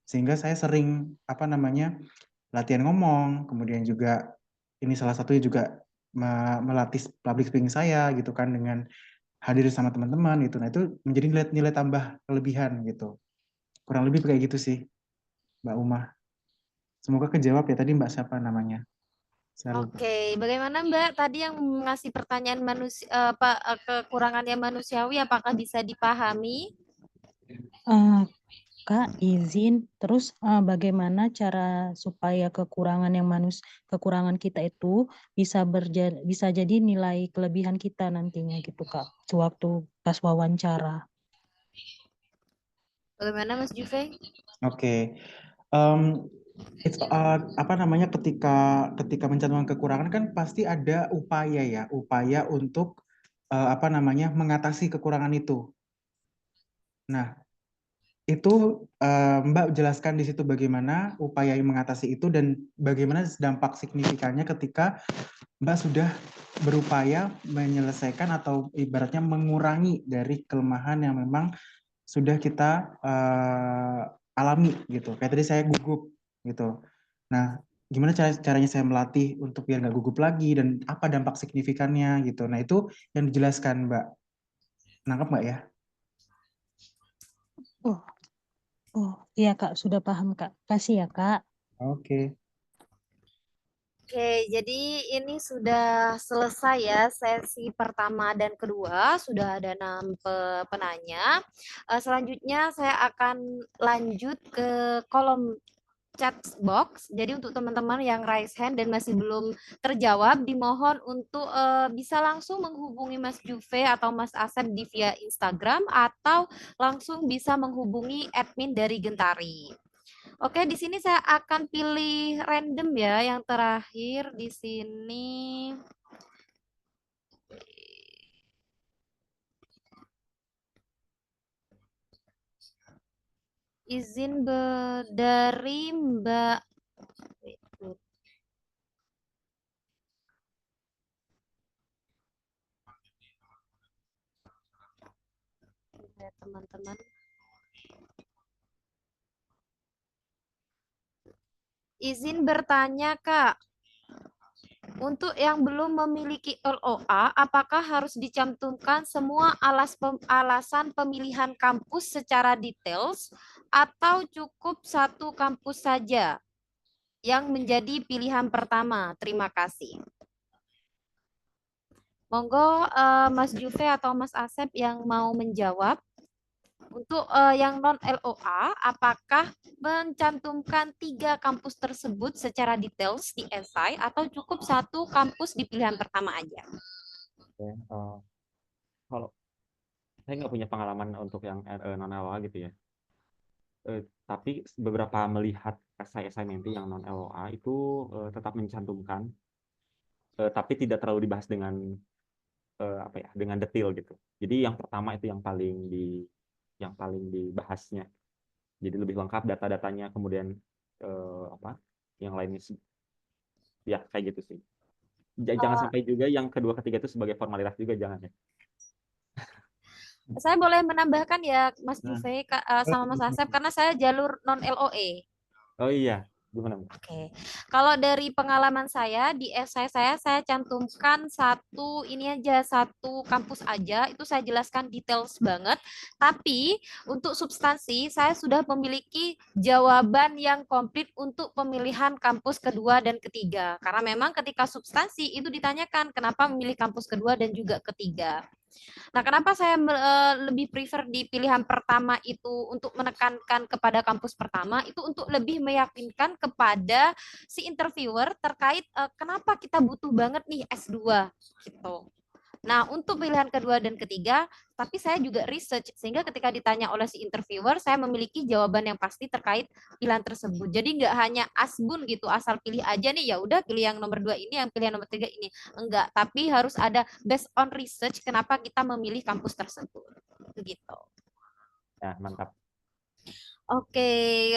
Sehingga saya sering latihan ngomong, kemudian juga ini salah satunya juga melatih public speaking saya gitu kan dengan hadir sama teman-teman gitu. Nah, itu menjadi nilai tambah kelebihan gitu. Kurang lebih kayak gitu sih, Mbak Uma. Semoga kejawab ya tadi Mbak siapa namanya. Oke, bagaimana Mbak tadi yang ngasih pertanyaan kekurangan yang manusiawi apakah bisa dipahami? Kak, izin. Terus bagaimana cara supaya kekurangan kita itu bisa jadi nilai kelebihan kita nantinya gitu Kak, sewaktu pas wawancara. Bagaimana Mas Juve? Oke. Ketika mencantumkan kekurangan kan pasti ada upaya untuk mengatasi kekurangan itu. Nah, itu Mbak jelaskan di situ bagaimana upaya mengatasi itu dan bagaimana dampak signifikannya ketika Mbak sudah berupaya menyelesaikan atau ibaratnya mengurangi dari kelemahan yang memang sudah kita alami gitu. Kayak tadi saya gugup gitu. Nah, gimana caranya saya melatih untuk biar nggak gugup lagi dan apa dampak signifikannya gitu. Nah, itu yang dijelaskan Mbak. Nangkep nggak ya? Oh, iya Kak, sudah paham Kak. Kasih ya Kak. Oke. Oke, jadi ini sudah selesai ya sesi pertama dan kedua, sudah ada 6 penanya. Selanjutnya saya akan lanjut ke kolom chat box. Jadi untuk teman-teman yang raise hand dan masih belum terjawab, dimohon untuk bisa langsung menghubungi Mas Juve atau Mas Asep di via Instagram atau langsung bisa menghubungi admin dari Gentari. Oke, di sini saya akan pilih random ya, yang terakhir di sini. Izin dari Mbak. Ya, teman-teman. Izin bertanya, Kak. Untuk yang belum memiliki LOA, apakah harus dicantumkan semua alasan pemilihan kampus secara details atau cukup satu kampus saja yang menjadi pilihan pertama? Terima kasih. Monggo Mas Juve atau Mas Asep yang mau menjawab. Untuk yang non-LOA, apakah mencantumkan 3 kampus tersebut secara details di esai atau cukup satu kampus di pilihan pertama aja? Ya, kalau saya nggak punya pengalaman untuk yang non-LOA gitu ya. Tapi beberapa melihat esai-esai menti yang non-LOA itu tetap mencantumkan, tapi tidak terlalu dibahas dengan apa ya, dengan detail gitu. Jadi yang pertama itu yang paling dibahasnya. Jadi lebih lengkap data-datanya, kemudian apa yang lainnya ya kayak gitu sih. Jangan sampai juga yang kedua ketiga itu sebagai formalitas juga, jangan ya. Saya boleh menambahkan ya Mas Juve sama Mas Asep karena saya jalur non-LOE. Oh iya, gimana? Oke. Kalau dari pengalaman saya di esai saya cantumkan satu kampus aja, itu saya jelaskan details banget. Tapi untuk substansi saya sudah memiliki jawaban yang komplit untuk pemilihan kampus kedua dan ketiga. Karena memang ketika substansi itu ditanyakan kenapa memilih kampus kedua dan juga ketiga. Nah, kenapa saya lebih prefer di pilihan pertama itu untuk menekankan kepada kampus pertama, itu untuk lebih meyakinkan kepada si interviewer terkait kenapa kita butuh banget nih S2 gitu. Nah, untuk pilihan kedua dan ketiga, tapi saya juga research sehingga ketika ditanya oleh si interviewer, saya memiliki jawaban yang pasti terkait pilihan tersebut. Jadi nggak hanya asbun gitu, asal pilih aja nih, ya udah pilih yang nomor 2 ini, yang pilih yang nomor 3 ini. Enggak, tapi harus ada based on research kenapa kita memilih kampus tersebut. Begitu. Ya, mantap. Oke,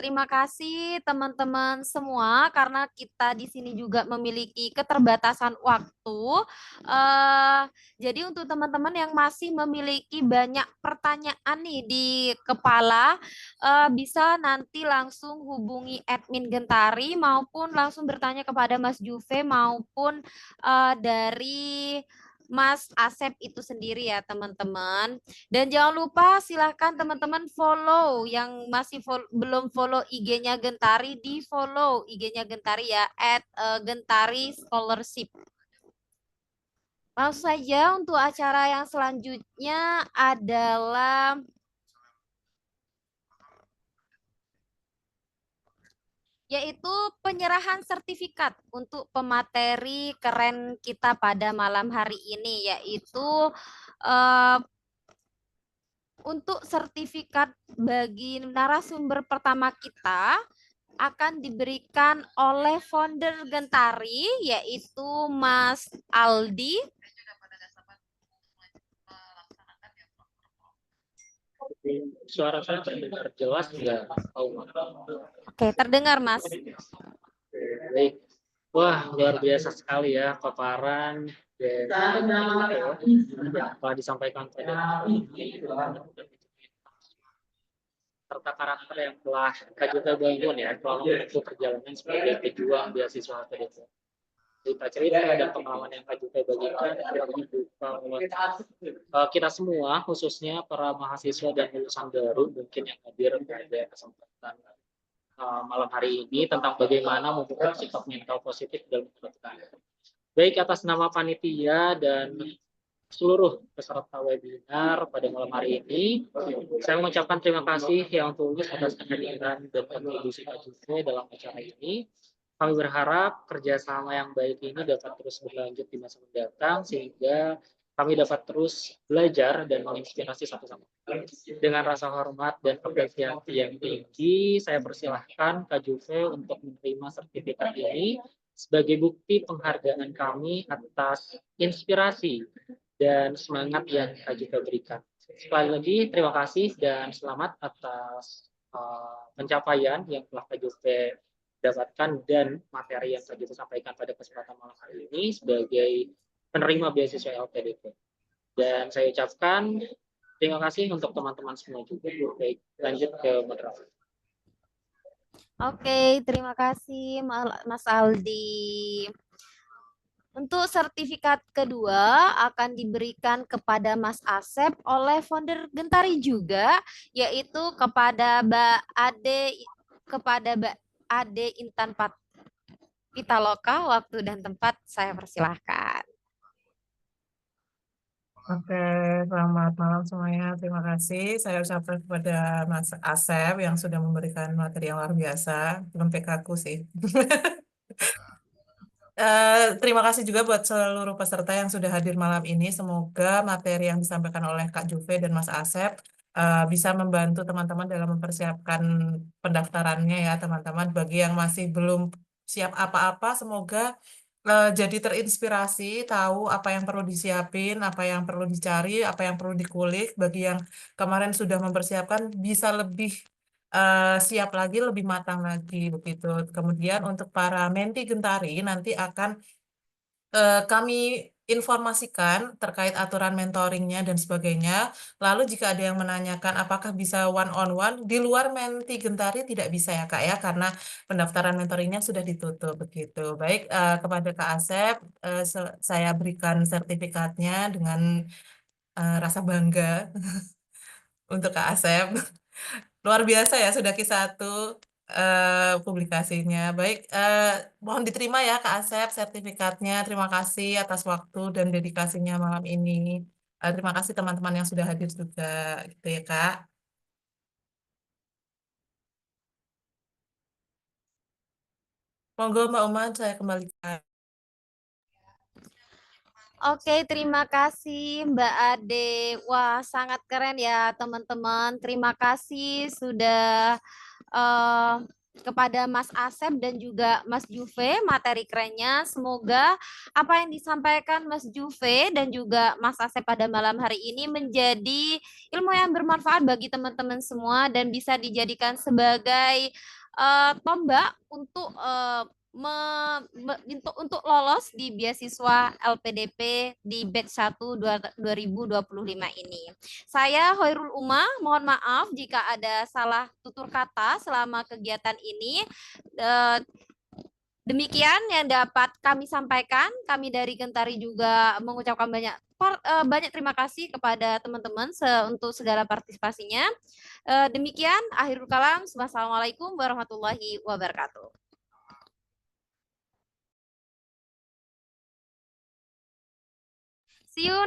terima kasih teman-teman semua karena kita di sini juga memiliki keterbatasan waktu. Jadi untuk teman-teman yang masih memiliki banyak pertanyaan nih di kepala, bisa nanti langsung hubungi admin Gentari maupun langsung bertanya kepada Mas Juve maupun dari Mas Asep itu sendiri ya teman-teman. Dan jangan lupa silahkan teman-teman follow yang masih belum follow IG-nya Gentari, di follow IG-nya Gentari ya @Gentari Scholarship. Langsung saja untuk acara yang selanjutnya adalah yaitu penyerahan sertifikat untuk pemateri keren kita pada malam hari ini, yaitu untuk sertifikat bagi narasumber pertama kita akan diberikan oleh founder Gentari, yaitu Mas Aldi. Suara saya terdengar jelas nggak? Oke, terdengar Mas. Baik. Wah, luar biasa sekali ya paparan apa disampaikan serta karakter yang telah Kak Juta bangun ya selama perjalanan sebagai pejuang beasiswa PDP. Cerita-cerita dan pengalaman yang Kak Juta bagikan kita semua, khususnya para mahasiswa dan lulusan baru mungkin yang hadir pada kesempatan malam hari ini tentang bagaimana membuat sikap mental positif dalam menentukan. Baik atas nama panitia dan seluruh peserta webinar pada malam hari ini, saya mengucapkan terima kasih yang tulus atas kehadiran dan kontribusi Kak Juve dalam acara ini. Kami berharap kerjasama yang baik ini dapat terus berlanjut di masa mendatang sehingga kami dapat terus belajar dan menginspirasi satu sama lain. Dengan rasa hormat dan apresiasi yang tinggi, saya persilahkan Kak Juve untuk menerima sertifikat ini sebagai bukti penghargaan kami atas inspirasi dan semangat yang Kak Juve berikan. Sekali lagi, terima kasih dan selamat atas pencapaian yang telah Kak Juve dapatkan dan materi yang Kak Juve sampaikan pada kesempatan malam hari ini sebagai penerima beasiswa LPDP. Dan saya ucapkan terima kasih untuk teman-teman semua juga. Baik, lanjut ke moderator. Oke, terima kasih Mas Aldi. Untuk sertifikat kedua akan diberikan kepada Mas Asep oleh founder Gentari juga, yaitu kepada Mbak Ade Intan Pitaloka. Waktu dan tempat saya persilahkan. Oke, selamat malam semuanya. Terima kasih. Saya ucapkan kepada Mas Asep yang sudah memberikan materi yang luar biasa. Belum PK-ku sih. Terima kasih juga buat seluruh peserta yang sudah hadir malam ini. Semoga materi yang disampaikan oleh Kak Juve dan Mas Asep bisa membantu teman-teman dalam mempersiapkan pendaftarannya ya teman-teman. Bagi yang masih belum siap apa-apa, semoga jadi terinspirasi, tahu apa yang perlu disiapin, apa yang perlu dicari, apa yang perlu dikulik. Bagi yang kemarin sudah mempersiapkan, bisa lebih siap lagi, lebih matang lagi begitu. Kemudian untuk para menti Gentari nanti akan kami informasikan terkait aturan mentoringnya dan sebagainya. Lalu jika ada yang menanyakan apakah bisa one on one di luar menti Gentari, tidak bisa ya Kak ya, karena pendaftaran mentoringnya sudah ditutup begitu. Baik, kepada Kak Asep saya berikan sertifikatnya dengan rasa bangga untuk Kak Asep. Luar biasa ya sudah Q1 publikasinya. Baik, mohon diterima ya Kak Asep sertifikatnya. Terima kasih atas waktu dan dedikasinya malam ini. Terima kasih teman-teman yang sudah hadir juga, gitu ya Kak. Monggo Mbak Uma, saya kembalikan. Oke, terima kasih Mbak Ade. Wah, sangat keren ya teman-teman. Terima kasih sudah kepada Mas Asep dan juga Mas Juve materi kerennya. Semoga apa yang disampaikan Mas Juve dan juga Mas Asep pada malam hari ini menjadi ilmu yang bermanfaat bagi teman-teman semua dan bisa dijadikan sebagai tombak untuk untuk lolos di beasiswa LPDP di batch 1 2025 ini. Saya Hoirul Uma, mohon maaf jika ada salah tutur kata selama kegiatan ini. Demikian yang dapat kami sampaikan. Kami dari Gentari juga mengucapkan banyak terima kasih kepada teman-teman untuk segala partisipasinya. Demikian akhirul kalam. Wassalamualaikum warahmatullahi wabarakatuh. See you.